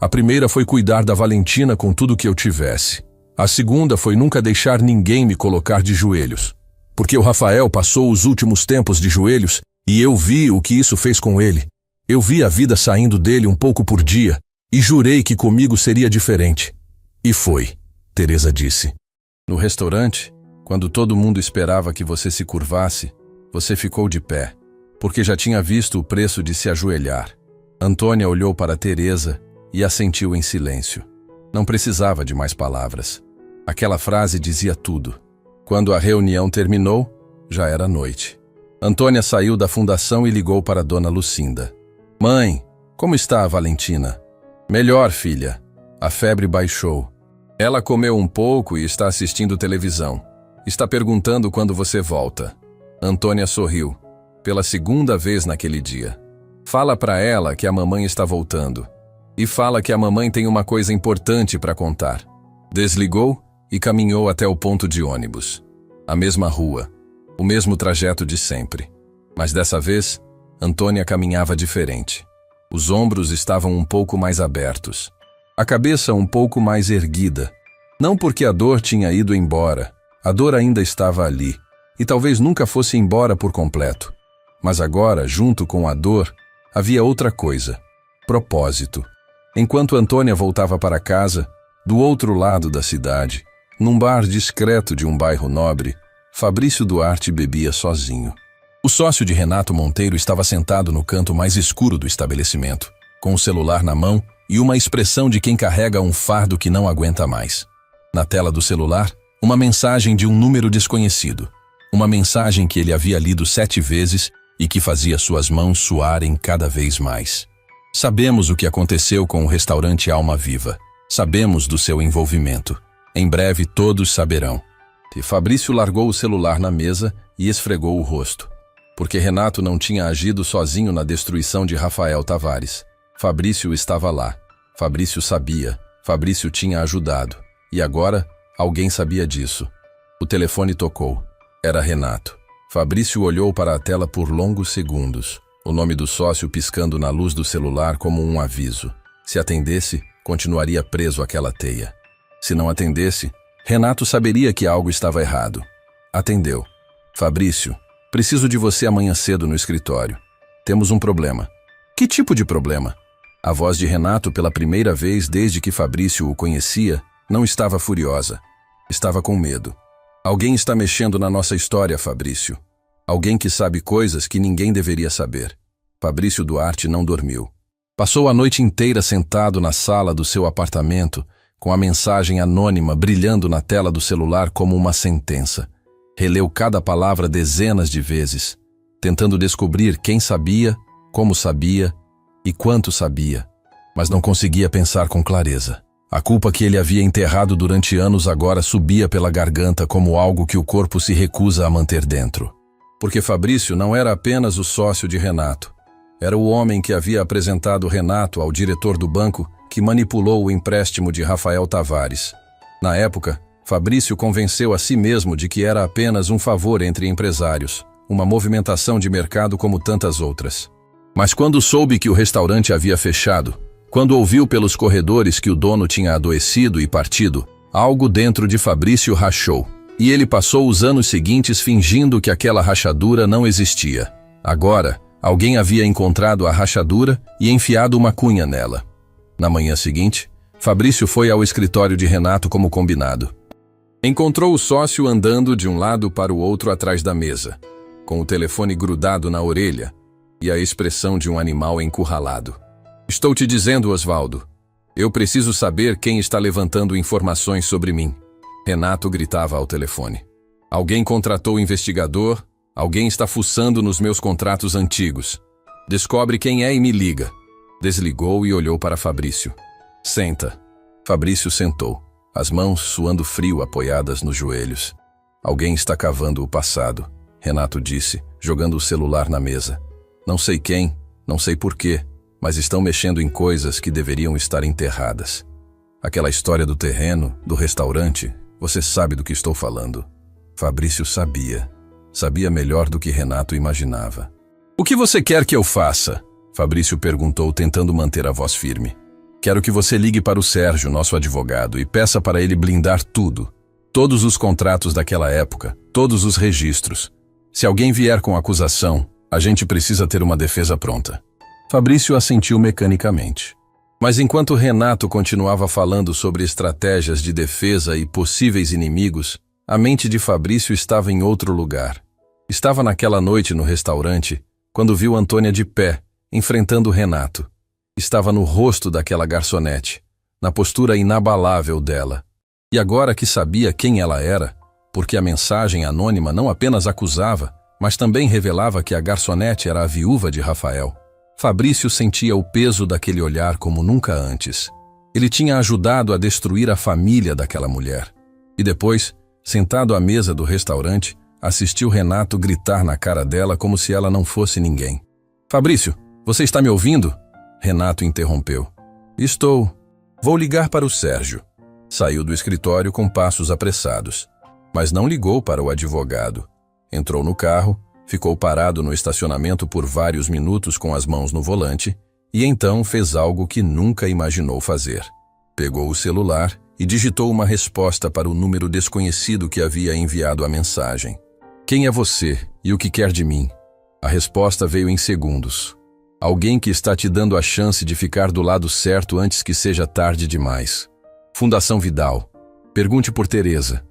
A primeira foi cuidar da Valentina com tudo que eu tivesse. A segunda foi nunca deixar ninguém me colocar de joelhos. Porque o Rafael passou os últimos tempos de joelhos e eu vi o que isso fez com ele. Eu vi a vida saindo dele um pouco por dia e jurei que comigo seria diferente. E foi, Teresa disse. No restaurante, quando todo mundo esperava que você se curvasse, você ficou de pé, porque já tinha visto o preço de se ajoelhar. Antônia olhou para Teresa e assentiu em silêncio. Não precisava de mais palavras. Aquela frase dizia tudo. Quando a reunião terminou, já era noite. Antônia saiu da fundação e ligou para Dona Lucinda. Mãe, como está a Valentina? Melhor, filha. A febre baixou. Ela comeu um pouco e está assistindo televisão. Está perguntando quando você volta. Antônia sorriu. Pela 2ª vez naquele dia. Fala para ela que a mamãe está voltando. E fala que a mamãe tem uma coisa importante para contar. Desligou e caminhou até o ponto de ônibus. A mesma rua. O mesmo trajeto de sempre. Mas dessa vez, Antônia caminhava diferente. Os ombros estavam um pouco mais abertos. A cabeça um pouco mais erguida. Não porque a dor tinha ido embora. A dor ainda estava ali. E talvez nunca fosse embora por completo. Mas agora, junto com a dor, havia outra coisa. Propósito. Enquanto Antônia voltava para casa, do outro lado da cidade, num bar discreto de um bairro nobre, Fabrício Duarte bebia sozinho. O sócio de Renato Monteiro estava sentado no canto mais escuro do estabelecimento, com o celular na mão e uma expressão de quem carrega um fardo que não aguenta mais. Na tela do celular, uma mensagem de um número desconhecido. Uma mensagem que ele havia lido 7 vezes e que fazia suas mãos suarem cada vez mais. Sabemos o que aconteceu com o restaurante Alma Viva. Sabemos do seu envolvimento. Em breve todos saberão. E Fabrício largou o celular na mesa e esfregou o rosto. Porque Renato não tinha agido sozinho na destruição de Rafael Tavares. Fabrício estava lá. Fabrício sabia. Fabrício tinha ajudado. E agora, alguém sabia disso. O telefone tocou. Era Renato. Fabrício olhou para a tela por longos segundos. O nome do sócio piscando na luz do celular como um aviso. Se atendesse, continuaria preso àquela teia. Se não atendesse, Renato saberia que algo estava errado. Atendeu. Fabrício, preciso de você amanhã cedo no escritório. Temos um problema. Que tipo de problema? A voz de Renato, pela primeira vez desde que Fabrício o conhecia, não estava furiosa. Estava com medo. Alguém está mexendo na nossa história, Fabrício. Alguém que sabe coisas que ninguém deveria saber. Fabrício Duarte não dormiu. Passou a noite inteira sentado na sala do seu apartamento, com a mensagem anônima brilhando na tela do celular como uma sentença. Releu cada palavra dezenas de vezes, tentando descobrir quem sabia, como sabia e quanto sabia, mas não conseguia pensar com clareza. A culpa que ele havia enterrado durante anos agora subia pela garganta como algo que o corpo se recusa a manter dentro. Porque Fabrício não era apenas o sócio de Renato. Era o homem que havia apresentado Renato ao diretor do banco que manipulou o empréstimo de Rafael Tavares. Na época, Fabrício convenceu a si mesmo de que era apenas um favor entre empresários, uma movimentação de mercado como tantas outras. Mas quando soube que o restaurante havia fechado, quando ouviu pelos corredores que o dono tinha adoecido e partido, algo dentro de Fabrício rachou. E ele passou os anos seguintes fingindo que aquela rachadura não existia. Agora, alguém havia encontrado a rachadura e enfiado uma cunha nela. Na manhã seguinte, Fabrício foi ao escritório de Renato como combinado. Encontrou o sócio andando de um lado para o outro atrás da mesa, com o telefone grudado na orelha e a expressão de um animal encurralado. Estou te dizendo, Osvaldo, eu preciso saber quem está levantando informações sobre mim. Renato gritava ao telefone. Alguém contratou o investigador, alguém está fuçando nos meus contratos antigos. Descobre quem é e me liga. Desligou e olhou para Fabrício. Senta. Fabrício sentou, as mãos suando frio apoiadas nos joelhos. Alguém está cavando o passado, Renato disse, jogando o celular na mesa. Não sei quem, não sei porquê, mas estão mexendo em coisas que deveriam estar enterradas. Aquela história do terreno, do restaurante, você sabe do que estou falando. Fabrício sabia. Sabia melhor do que Renato imaginava. O que você quer que eu faça? Fabrício perguntou, tentando manter a voz firme. Quero que você ligue para o Sérgio, nosso advogado, e peça para ele blindar tudo. Todos os contratos daquela época, todos os registros. Se alguém vier com acusação, a gente precisa ter uma defesa pronta. Fabrício assentiu mecanicamente. Mas enquanto Renato continuava falando sobre estratégias de defesa e possíveis inimigos, a mente de Fabrício estava em outro lugar. Estava naquela noite no restaurante, quando viu Antônia de pé, enfrentando Renato. Estava no rosto daquela garçonete, na postura inabalável dela. E agora que sabia quem ela era, porque a mensagem anônima não apenas acusava, mas também revelava que a garçonete era a viúva de Rafael, Fabrício sentia o peso daquele olhar como nunca antes. Ele tinha ajudado a destruir a família daquela mulher. E depois, sentado à mesa do restaurante, assistiu Renato gritar na cara dela como se ela não fosse ninguém. Fabrício, você está me ouvindo? Renato interrompeu. Estou. Vou ligar para o Sérgio. Saiu do escritório com passos apressados. Mas não ligou para o advogado. Entrou no carro, ficou parado no estacionamento por vários minutos com as mãos no volante e então fez algo que nunca imaginou fazer. Pegou o celular e digitou uma resposta para o número desconhecido que havia enviado a mensagem. Quem é você e o que quer de mim? A resposta veio em segundos. Alguém que está te dando a chance de ficar do lado certo antes que seja tarde demais. Fundação Vidal. Pergunte por Teresa.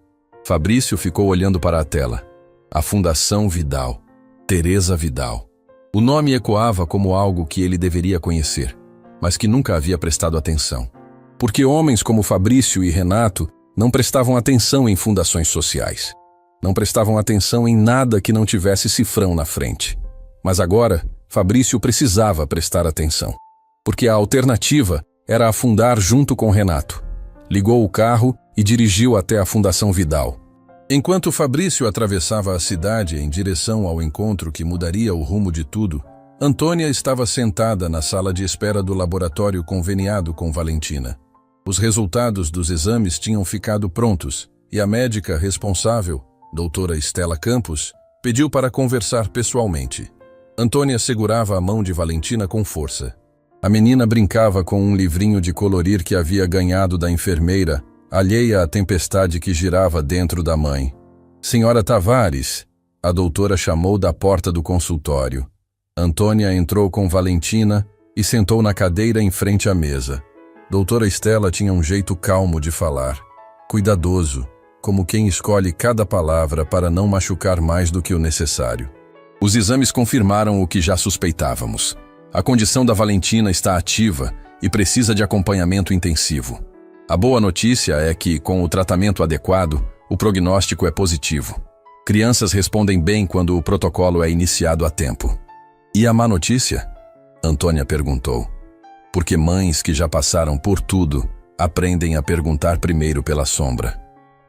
Fabrício ficou olhando para a tela. A Fundação Vidal. Teresa Vidal. O nome ecoava como algo que ele deveria conhecer, mas que nunca havia prestado atenção. Porque homens como Fabrício e Renato não prestavam atenção em fundações sociais. Não prestavam atenção em nada que não tivesse cifrão na frente. Mas agora, Fabrício precisava prestar atenção. Porque a alternativa era afundar junto com Renato. Ligou o carro e dirigiu até a Fundação Vidal. Enquanto Fabrício atravessava a cidade em direção ao encontro que mudaria o rumo de tudo, Antônia estava sentada na sala de espera do laboratório conveniado com Valentina. Os resultados dos exames tinham ficado prontos e a médica responsável, doutora Estela Campos, pediu para conversar pessoalmente. Antônia segurava a mão de Valentina com força. A menina brincava com um livrinho de colorir que havia ganhado da enfermeira, alheia à tempestade que girava dentro da mãe. Senhora Tavares, a doutora chamou da porta do consultório. Antônia entrou com Valentina e sentou na cadeira em frente à mesa. Doutora Estela tinha um jeito calmo de falar, cuidadoso, como quem escolhe cada palavra para não machucar mais do que o necessário. Os exames confirmaram o que já suspeitávamos. A condição da Valentina está ativa e precisa de acompanhamento intensivo. A boa notícia é que, com o tratamento adequado, o prognóstico é positivo. Crianças respondem bem quando o protocolo é iniciado a tempo. E a má notícia? Antônia perguntou. Porque mães que já passaram por tudo aprendem a perguntar primeiro pela sombra.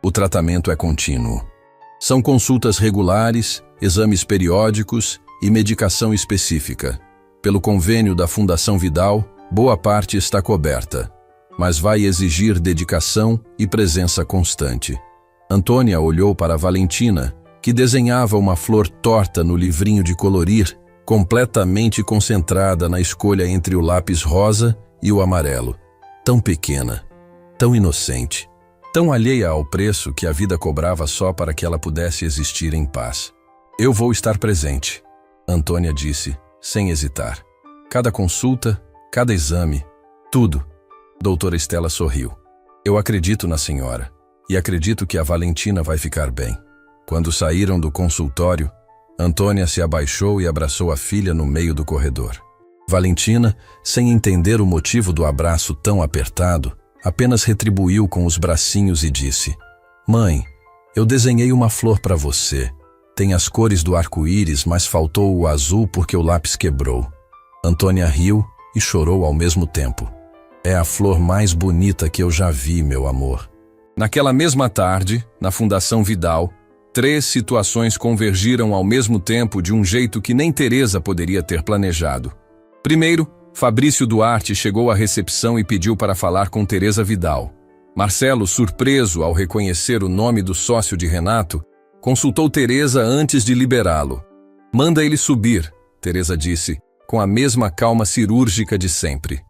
O tratamento é contínuo. São consultas regulares, exames periódicos e medicação específica. Pelo convênio da Fundação Vidal, boa parte está coberta, mas vai exigir dedicação e presença constante. Antônia olhou para Valentina, que desenhava uma flor torta no livrinho de colorir, completamente concentrada na escolha entre o lápis rosa e o amarelo. Tão pequena, tão inocente, tão alheia ao preço que a vida cobrava só para que ela pudesse existir em paz. Eu vou estar presente, Antônia disse, sem hesitar. Cada consulta, cada exame, tudo. Doutora Estela sorriu. Eu acredito na senhora e acredito que a Valentina vai ficar bem. Quando saíram do consultório, Antônia se abaixou e abraçou a filha no meio do corredor. Valentina, sem entender o motivo do abraço tão apertado, apenas retribuiu com os bracinhos e disse: Mãe, eu desenhei uma flor para você. Tem as cores do arco-íris, mas faltou o azul porque o lápis quebrou. Antônia riu e chorou ao mesmo tempo. É a flor mais bonita que eu já vi, meu amor. Naquela mesma tarde, na Fundação Vidal, 3 situações convergiram ao mesmo tempo de um jeito que nem Teresa poderia ter planejado. Primeiro, Fabrício Duarte chegou à recepção e pediu para falar com Teresa Vidal. Marcelo, surpreso ao reconhecer o nome do sócio de Renato, consultou Teresa antes de liberá-lo. "Manda ele subir", Teresa disse, com a mesma calma cirúrgica de sempre.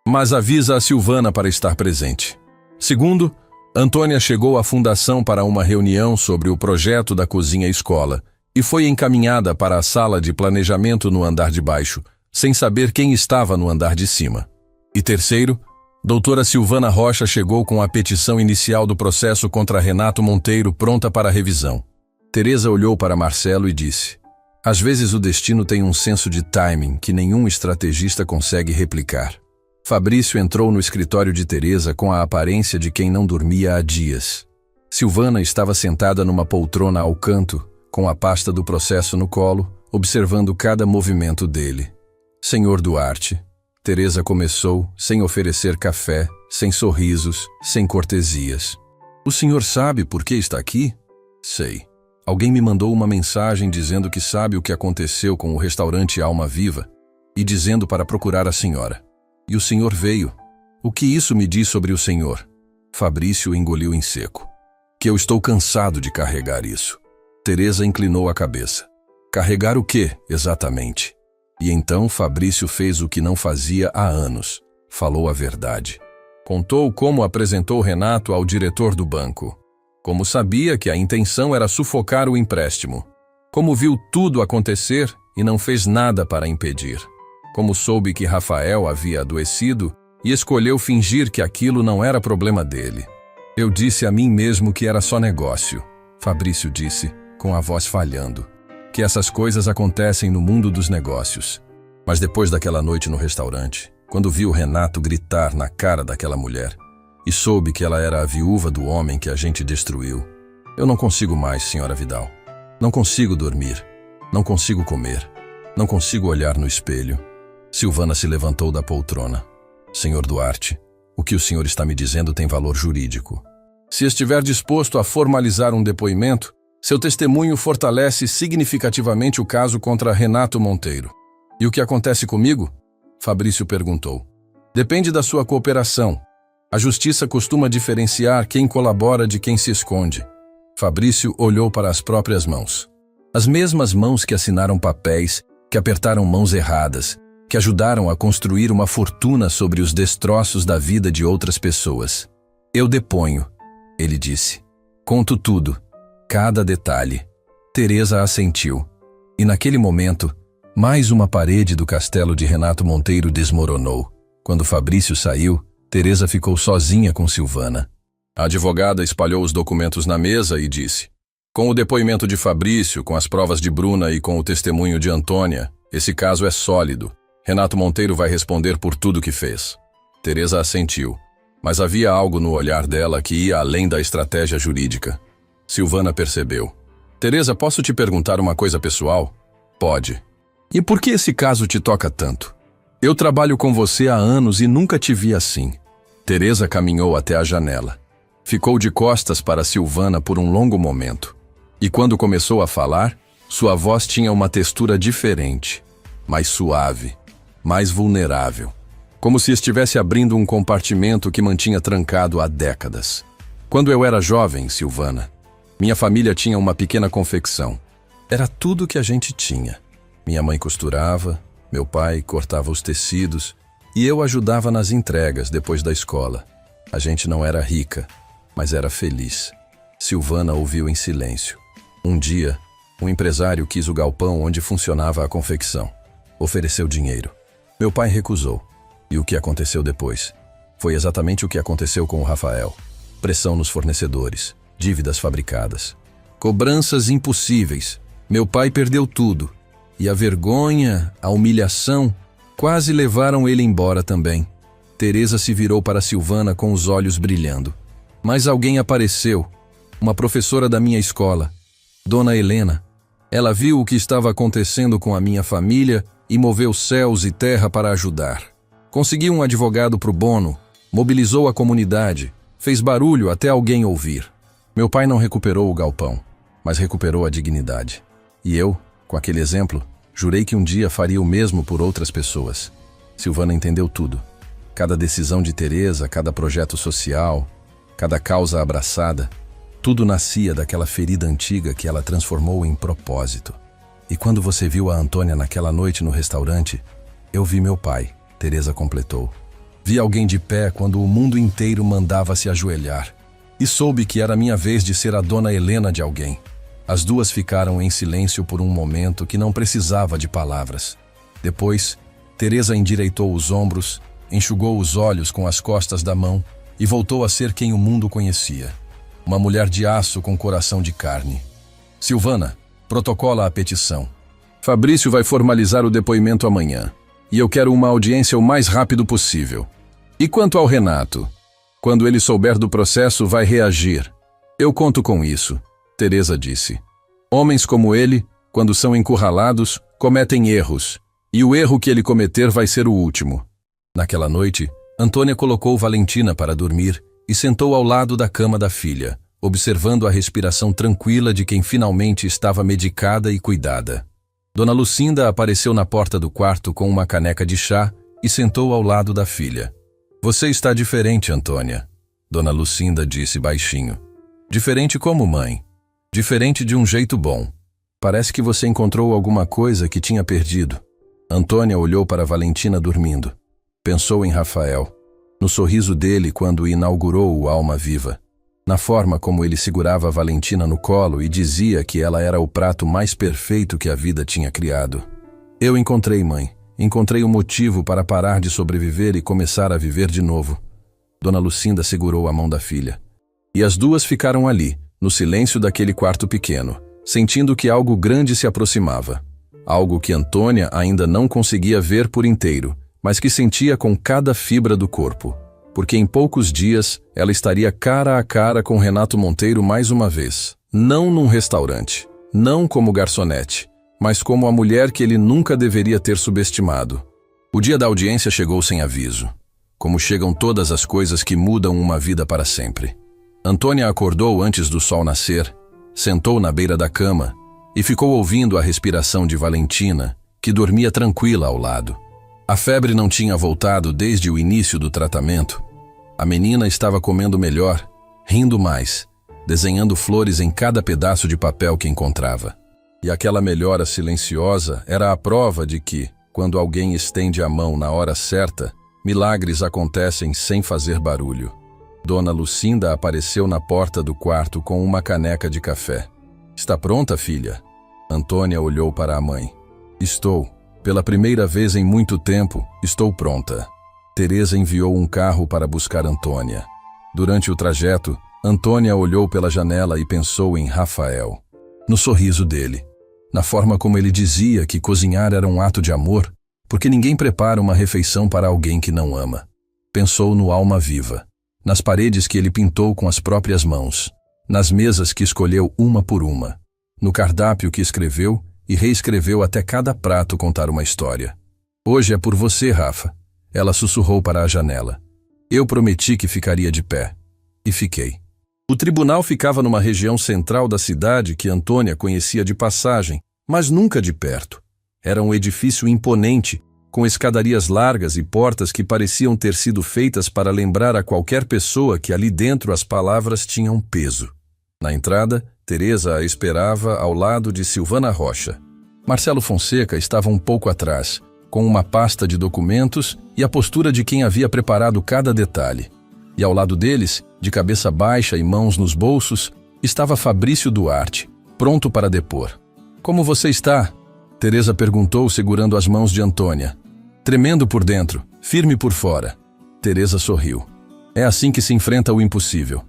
"Mas avisa a Silvana para estar presente." Segundo, Antônia chegou à fundação para uma reunião sobre o projeto da cozinha-escola e foi encaminhada para a sala de planejamento no andar de baixo, sem saber quem estava no andar de cima. E terceiro, doutora Silvana Rocha chegou com a petição inicial do processo contra Renato Monteiro pronta para revisão. Teresa olhou para Marcelo e disse: "Às vezes o destino tem um senso de timing que nenhum estrategista consegue replicar." Fabrício entrou no escritório de Teresa com a aparência de quem não dormia há dias. Silvana estava sentada numa poltrona ao canto, com a pasta do processo no colo, observando cada movimento dele. "Senhor Duarte", Teresa começou, sem oferecer café, sem sorrisos, sem cortesias. "O senhor sabe por que está aqui?" "Sei. Alguém me mandou uma mensagem dizendo que sabe o que aconteceu com o restaurante Alma Viva e dizendo para procurar a senhora. E o senhor veio. O que isso me diz sobre o senhor?" Fabrício engoliu em seco. "Que eu estou cansado de carregar isso." Teresa inclinou a cabeça. "Carregar o quê, exatamente?" E então Fabrício fez o que não fazia há anos. Falou a verdade. Contou como apresentou Renato ao diretor do banco. Como sabia que a intenção era sufocar o empréstimo. Como viu tudo acontecer e não fez nada para impedir. Como soube que Rafael havia adoecido e escolheu fingir que aquilo não era problema dele. "Eu disse a mim mesmo que era só negócio", Fabrício disse, com a voz falhando. "Que essas coisas acontecem no mundo dos negócios. Mas depois daquela noite no restaurante, quando vi o Renato gritar na cara daquela mulher, e soube que ela era a viúva do homem que a gente destruiu, eu não consigo mais, senhora Vidal. Não consigo dormir. Não consigo comer. Não consigo olhar no espelho." Silvana se levantou da poltrona. "Senhor Duarte, o que o senhor está me dizendo tem valor jurídico. Se estiver disposto a formalizar um depoimento, seu testemunho fortalece significativamente o caso contra Renato Monteiro." "E o que acontece comigo?" Fabrício perguntou. "Depende da sua cooperação. A justiça costuma diferenciar quem colabora de quem se esconde." Fabrício olhou para as próprias mãos. As mesmas mãos que assinaram papéis, que apertaram mãos erradas, que ajudaram a construir uma fortuna sobre os destroços da vida de outras pessoas. "Eu deponho", ele disse. "Conto tudo, cada detalhe." Teresa assentiu. E naquele momento, mais uma parede do castelo de Renato Monteiro desmoronou. Quando Fabrício saiu, Teresa ficou sozinha com Silvana. A advogada espalhou os documentos na mesa e disse: "Com o depoimento de Fabrício, com as provas de Bruna e com o testemunho de Antônia, esse caso é sólido. Renato Monteiro vai responder por tudo que fez." Teresa assentiu, mas havia algo no olhar dela que ia além da estratégia jurídica. Silvana percebeu. "Teresa, posso te perguntar uma coisa pessoal?" "Pode." "E por que esse caso te toca tanto? Eu trabalho com você há anos e nunca te vi assim." Teresa caminhou até a janela. Ficou de costas para Silvana por um longo momento. E quando começou a falar, sua voz tinha uma textura diferente, mais suave, mais vulnerável, como se estivesse abrindo um compartimento que mantinha trancado há décadas. "Quando eu era jovem, Silvana, minha família tinha uma pequena confecção. Era tudo que a gente tinha. Minha mãe costurava, meu pai cortava os tecidos e eu ajudava nas entregas depois da escola. A gente não era rica, mas era feliz." Silvana ouviu em silêncio. Um dia, um empresário quis o galpão onde funcionava a confecção. Ofereceu dinheiro. Meu pai recusou. E o que aconteceu depois? Foi exatamente o que aconteceu com o Rafael. Pressão nos fornecedores, dívidas fabricadas, cobranças impossíveis. Meu pai perdeu tudo. E a vergonha, a humilhação, quase levaram ele embora também. Teresa se virou para Silvana com os olhos brilhando. Mas alguém apareceu, uma professora da minha escola, Dona Helena. Ela viu o que estava acontecendo com a minha família e moveu céus e terra para ajudar. Conseguiu um advogado pro bono, mobilizou a comunidade, fez barulho até alguém ouvir. Meu pai não recuperou o galpão, mas recuperou a dignidade. E eu, com aquele exemplo, jurei que um dia faria o mesmo por outras pessoas. Silvana entendeu tudo. Cada decisão de Teresa, cada projeto social, cada causa abraçada, tudo nascia daquela ferida antiga que ela transformou em propósito. E quando você viu a Antônia naquela noite no restaurante, eu vi meu pai, Teresa completou. Vi alguém de pé quando o mundo inteiro mandava se ajoelhar. E soube que era minha vez de ser a dona Helena de alguém. As duas ficaram em silêncio por um momento que não precisava de palavras. Depois, Teresa endireitou os ombros, enxugou os olhos com as costas da mão e voltou a ser quem o mundo conhecia. Uma mulher de aço com coração de carne. Silvana, protocola a petição. Fabrício vai formalizar o depoimento amanhã. E eu quero uma audiência o mais rápido possível. E quanto ao Renato? Quando ele souber do processo, vai reagir. Eu conto com isso, Teresa disse. Homens como ele, quando são encurralados, cometem erros. E o erro que ele cometer vai ser o último. Naquela noite, Antônia colocou Valentina para dormir e sentou ao lado da cama da filha, observando a respiração tranquila de quem finalmente estava medicada e cuidada. Dona Lucinda apareceu na porta do quarto com uma caneca de chá e sentou ao lado da filha. Você está diferente, Antônia, Dona Lucinda disse baixinho. Diferente como mãe. Diferente de um jeito bom. Parece que você encontrou alguma coisa que tinha perdido. Antônia olhou para Valentina dormindo. Pensou em Rafael, no sorriso dele quando inaugurou o Alma Viva, na forma como ele segurava Valentina no colo e dizia que ela era o prato mais perfeito que a vida tinha criado. Eu encontrei, mãe. Encontrei um motivo para parar de sobreviver e começar a viver de novo. Dona Lucinda segurou a mão da filha. E as duas ficaram ali, no silêncio daquele quarto pequeno, sentindo que algo grande se aproximava. Algo que Antônia ainda não conseguia ver por inteiro, mas que sentia com cada fibra do corpo. Porque em poucos dias ela estaria cara a cara com Renato Monteiro mais uma vez. Não num restaurante, não como garçonete, mas como a mulher que ele nunca deveria ter subestimado. O dia da audiência chegou sem aviso, como chegam todas as coisas que mudam uma vida para sempre. Antônia acordou antes do sol nascer, sentou na beira da cama e ficou ouvindo a respiração de Valentina, que dormia tranquila ao lado. A febre não tinha voltado desde o início do tratamento. A menina estava comendo melhor, rindo mais, desenhando flores em cada pedaço de papel que encontrava. E aquela melhora silenciosa era a prova de que, quando alguém estende a mão na hora certa, milagres acontecem sem fazer barulho. Dona Lucinda apareceu na porta do quarto com uma caneca de café. Está pronta, filha? Antônia olhou para a mãe. Estou. Pela primeira vez em muito tempo, estou pronta. Teresa enviou um carro para buscar Antônia. Durante o trajeto, Antônia olhou pela janela e pensou em Rafael. No sorriso dele. Na forma como ele dizia que cozinhar era um ato de amor, porque ninguém prepara uma refeição para alguém que não ama. Pensou no Alma Viva, nas paredes que ele pintou com as próprias mãos, nas mesas que escolheu uma por uma, no cardápio que escreveu e reescreveu até cada prato contar uma história. Hoje é por você, Rafa, ela sussurrou para a janela. Eu prometi que ficaria de pé. E fiquei. O tribunal ficava numa região central da cidade que Antônia conhecia de passagem, mas nunca de perto. Era um edifício imponente, com escadarias largas e portas que pareciam ter sido feitas para lembrar a qualquer pessoa que ali dentro as palavras tinham peso. Na entrada, Teresa a esperava ao lado de Silvana Rocha. Marcelo Fonseca estava um pouco atrás, com uma pasta de documentos e a postura de quem havia preparado cada detalhe. E ao lado deles, de cabeça baixa e mãos nos bolsos, estava Fabrício Duarte, pronto para depor. Como você está? Teresa perguntou segurando as mãos de Antônia. Tremendo por dentro, firme por fora. Teresa sorriu. É assim que se enfrenta o impossível.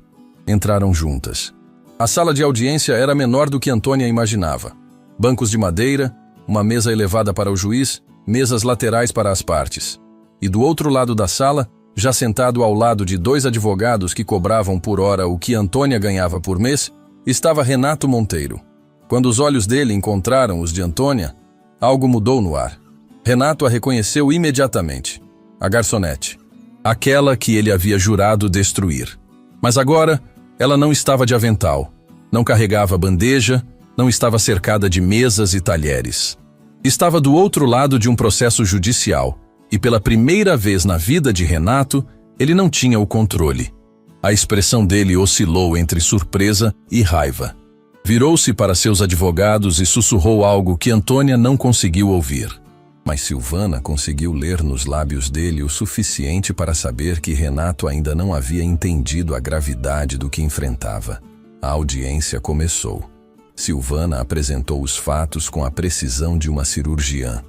Entraram juntas. A sala de audiência era menor do que Antônia imaginava. Bancos de madeira, uma mesa elevada para o juiz, mesas laterais para as partes. E do outro lado da sala, já sentado ao lado de dois advogados que cobravam por hora o que Antônia ganhava por mês, estava Renato Monteiro. Quando os olhos dele encontraram os de Antônia, algo mudou no ar. Renato a reconheceu imediatamente. A garçonete. Aquela que ele havia jurado destruir. Mas agora, ela não estava de avental. Não carregava bandeja, não estava cercada de mesas e talheres. Estava do outro lado de um processo judicial, E pela primeira vez na vida de Renato, ele não tinha o controle. A expressão dele oscilou entre surpresa e raiva. Virou-se para seus advogados e sussurrou algo que Antônia não conseguiu ouvir. Mas Silvana conseguiu ler nos lábios dele o suficiente para saber que Renato ainda não havia entendido a gravidade do que enfrentava. A audiência começou. Silvana apresentou os fatos com a precisão de uma cirurgiã.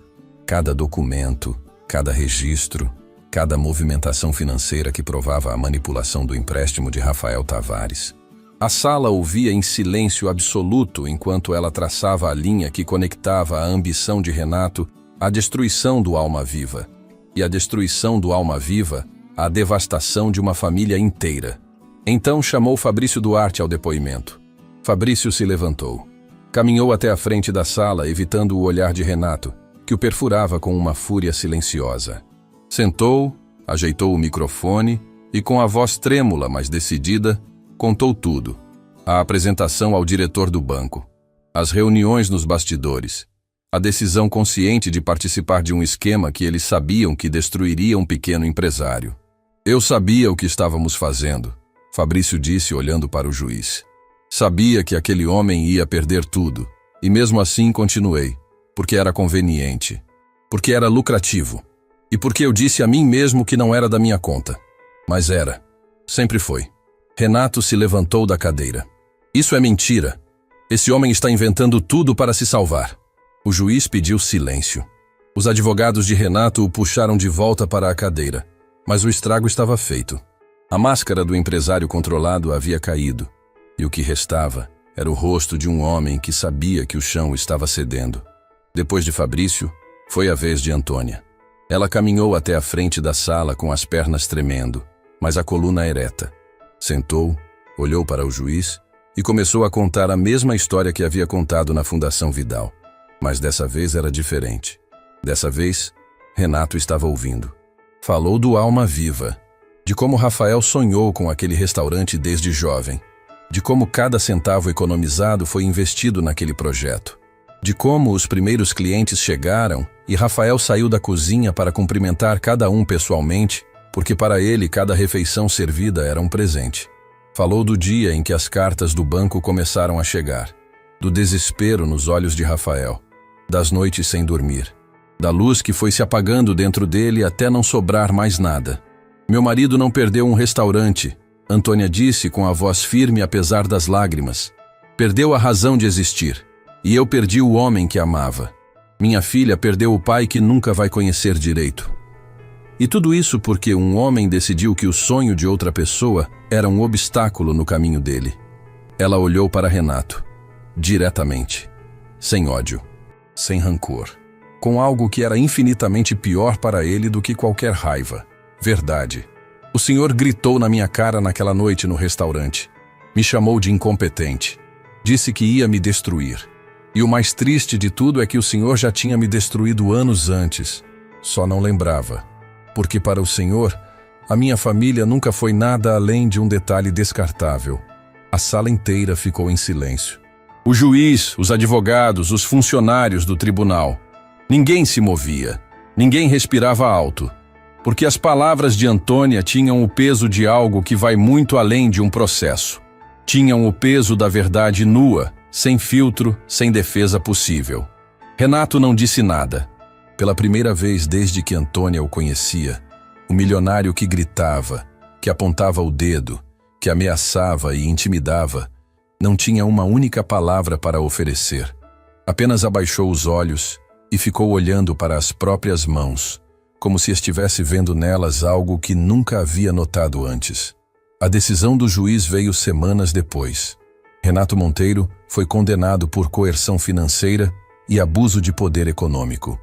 Cada documento, cada registro, cada movimentação financeira que provava a manipulação do empréstimo de Rafael Tavares. A sala ouvia em silêncio absoluto enquanto ela traçava a linha que conectava a ambição de Renato à destruição do Alma Viva. E a destruição do Alma Viva à devastação de uma família inteira. Então chamou Fabrício Duarte ao depoimento. Fabrício se levantou. Caminhou até a frente da sala, evitando o olhar de Renato, que o perfurava com uma fúria silenciosa. Sentou, ajeitou o microfone e, com a voz trêmula, mas decidida, contou tudo. A apresentação ao diretor do banco, as reuniões nos bastidores, a decisão consciente de participar de um esquema que eles sabiam que destruiria um pequeno empresário. Eu sabia o que estávamos fazendo, Fabrício disse olhando para o juiz. Sabia que aquele homem ia perder tudo, e mesmo assim continuei, porque era conveniente, porque era lucrativo, e porque eu disse a mim mesmo que não era da minha conta. Mas era, sempre foi. Renato se levantou da cadeira. Isso é mentira. Esse homem está inventando tudo para se salvar. O juiz pediu silêncio. Os advogados de Renato o puxaram de volta para a cadeira, mas o estrago estava feito. A máscara do empresário controlado havia caído. E o que restava era o rosto de um homem que sabia que o chão estava cedendo. Depois de Fabrício, foi a vez de Antônia. Ela caminhou até a frente da sala com as pernas tremendo, mas a coluna ereta. Sentou, olhou para o juiz e começou a contar a mesma história que havia contado na Fundação Vidal. Mas dessa vez era diferente. Dessa vez, Renato estava ouvindo. Falou do Alma Viva, de como Rafael sonhou com aquele restaurante desde jovem, de como cada centavo economizado foi investido naquele projeto, de como os primeiros clientes chegaram e Rafael saiu da cozinha para cumprimentar cada um pessoalmente, porque para ele cada refeição servida era um presente. Falou do dia em que as cartas do banco começaram a chegar, do desespero nos olhos de Rafael, das noites sem dormir, da luz que foi se apagando dentro dele até não sobrar mais nada. Meu marido não perdeu um restaurante, Antônia disse com a voz firme apesar das lágrimas. Perdeu a razão de existir, e eu perdi o homem que amava. Minha filha perdeu o pai que nunca vai conhecer direito. E tudo isso porque um homem decidiu que o sonho de outra pessoa era um obstáculo no caminho dele. Ela olhou para Renato, diretamente, sem ódio, sem rancor, com algo que era infinitamente pior para ele do que qualquer raiva. Verdade. O senhor gritou na minha cara naquela noite no restaurante. Me chamou de incompetente. Disse que ia me destruir. E o mais triste de tudo é que o senhor já tinha me destruído anos antes. Só não lembrava. Porque para o senhor, a minha família nunca foi nada além de um detalhe descartável. A sala inteira ficou em silêncio. O juiz, os advogados, os funcionários do tribunal. Ninguém se movia. Ninguém respirava alto. Porque as palavras de Antônia tinham o peso de algo que vai muito além de um processo. Tinham o peso da verdade nua, sem filtro, sem defesa possível. Renato não disse nada. Pela primeira vez desde que Antônia o conhecia, o milionário que gritava, que apontava o dedo, que ameaçava e intimidava, não tinha uma única palavra para oferecer. Apenas abaixou os olhos e ficou olhando para as próprias mãos, como se estivesse vendo nelas algo que nunca havia notado antes. A decisão do juiz veio semanas depois. Renato Monteiro foi condenado por coerção financeira e abuso de poder econômico.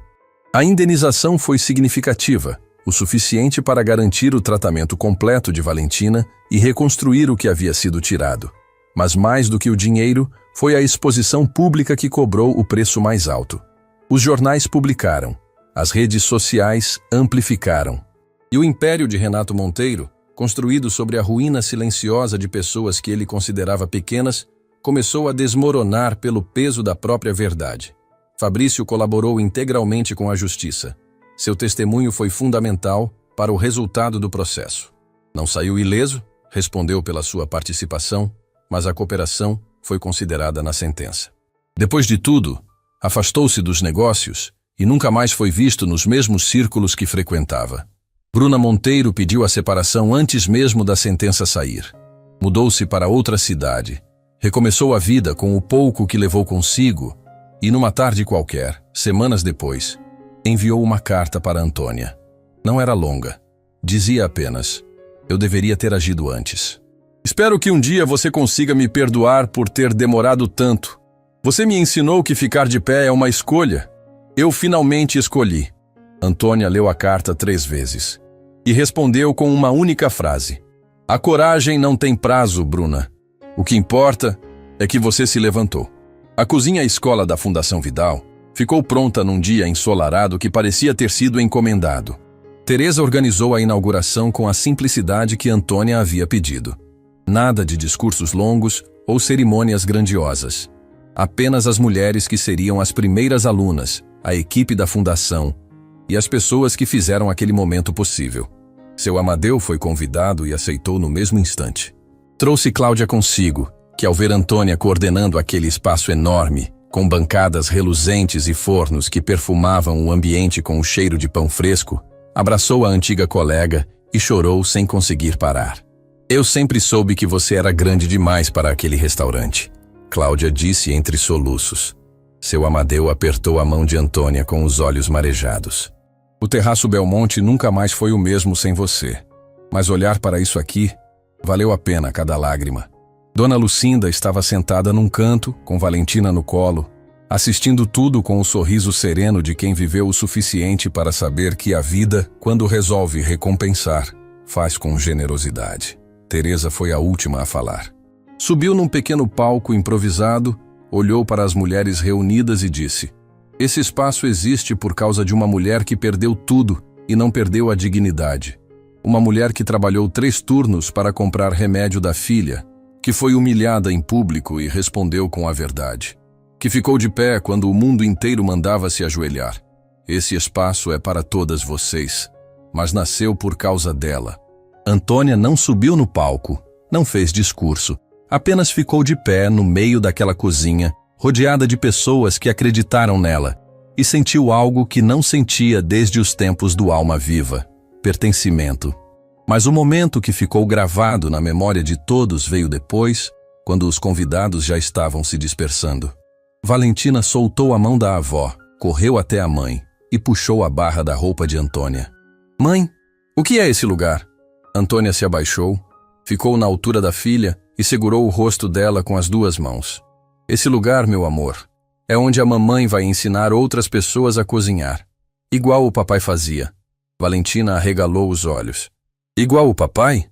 A indenização foi significativa, o suficiente para garantir o tratamento completo de Valentina e reconstruir o que havia sido tirado. Mas mais do que o dinheiro, foi a exposição pública que cobrou o preço mais alto. Os jornais publicaram. As redes sociais amplificaram. E o império de Renato Monteiro, construído sobre a ruína silenciosa de pessoas que ele considerava pequenas, começou a desmoronar pelo peso da própria verdade. Fabrício colaborou integralmente com a justiça. Seu testemunho foi fundamental para o resultado do processo. Não saiu ileso, respondeu pela sua participação, mas a cooperação foi considerada na sentença. Depois de tudo, afastou-se dos negócios e nunca mais foi visto nos mesmos círculos que frequentava. Bruna Monteiro pediu a separação antes mesmo da sentença sair. Mudou-se para outra cidade, recomeçou a vida com o pouco que levou consigo e, numa tarde qualquer, semanas depois, enviou uma carta para Antônia. Não era longa. Dizia apenas: eu deveria ter agido antes. Espero que um dia você consiga me perdoar por ter demorado tanto. Você me ensinou que ficar de pé é uma escolha. Eu finalmente escolhi. Antônia leu a carta 3 vezes e respondeu com uma única frase: a coragem não tem prazo, Bruna. O que importa é que você se levantou. A cozinha-escola da Fundação Vidal ficou pronta num dia ensolarado que parecia ter sido encomendado. Teresa organizou a inauguração com a simplicidade que Antônia havia pedido. Nada de discursos longos ou cerimônias grandiosas. Apenas as mulheres que seriam as primeiras alunas, a equipe da fundação e as pessoas que fizeram aquele momento possível. Seu Amadeu foi convidado e aceitou no mesmo instante. Trouxe Cláudia consigo, que ao ver Antônia coordenando aquele espaço enorme, com bancadas reluzentes e fornos que perfumavam o ambiente com o cheiro de pão fresco, abraçou a antiga colega e chorou sem conseguir parar. Eu sempre soube que você era grande demais para aquele restaurante, Cláudia disse entre soluços. Seu Amadeu apertou a mão de Antônia com os olhos marejados. O terraço Belmonte nunca mais foi o mesmo sem você. Mas olhar para isso aqui, valeu a pena cada lágrima. Dona Lucinda estava sentada num canto, com Valentina no colo, assistindo tudo com o sorriso sereno de quem viveu o suficiente para saber que a vida, quando resolve recompensar, faz com generosidade. Teresa foi a última a falar. Subiu num pequeno palco improvisado, olhou para as mulheres reunidas e disse: esse espaço existe por causa de uma mulher que perdeu tudo e não perdeu a dignidade. Uma mulher que trabalhou 3 turnos para comprar remédio da filha, que foi humilhada em público e respondeu com a verdade. Que ficou de pé quando o mundo inteiro mandava se ajoelhar. Esse espaço é para todas vocês, mas nasceu por causa dela. Antônia não subiu no palco, não fez discurso, apenas ficou de pé no meio daquela cozinha, rodeada de pessoas que acreditaram nela, e sentiu algo que não sentia desde os tempos do Alma Viva: pertencimento. Mas o momento que ficou gravado na memória de todos veio depois, quando os convidados já estavam se dispersando. Valentina soltou a mão da avó, correu até a mãe e puxou a barra da roupa de Antônia. Mãe, o que é esse lugar? Antônia se abaixou, ficou na altura da filha e segurou o rosto dela com as 2 mãos. Esse lugar, meu amor, é onde a mamãe vai ensinar outras pessoas a cozinhar. Igual o papai fazia. Valentina arregalou os olhos. Igual o papai?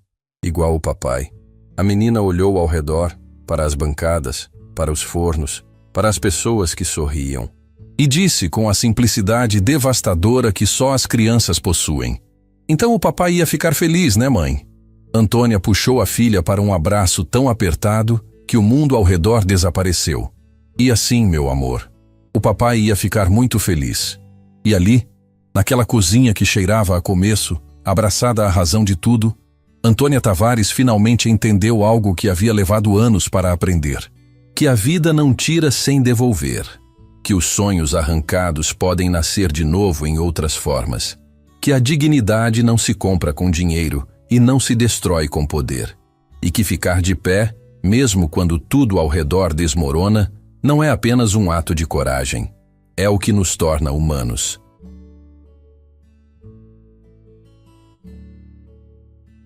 Igual o papai. A menina olhou ao redor, para as bancadas, para os fornos, para as pessoas que sorriam. E disse com a simplicidade devastadora que só as crianças possuem: então o papai ia ficar feliz, né, mãe? Antônia puxou a filha para um abraço tão apertado que o mundo ao redor desapareceu. E assim, meu amor, o papai ia ficar muito feliz. E ali, naquela cozinha que cheirava a começo, abraçada à razão de tudo, Antônia Tavares finalmente entendeu algo que havia levado anos para aprender: que a vida não tira sem devolver, que os sonhos arrancados podem nascer de novo em outras formas, que a dignidade não se compra com dinheiro e não se destrói com poder, e que ficar de pé, mesmo quando tudo ao redor desmorona, não é apenas um ato de coragem, é o que nos torna humanos.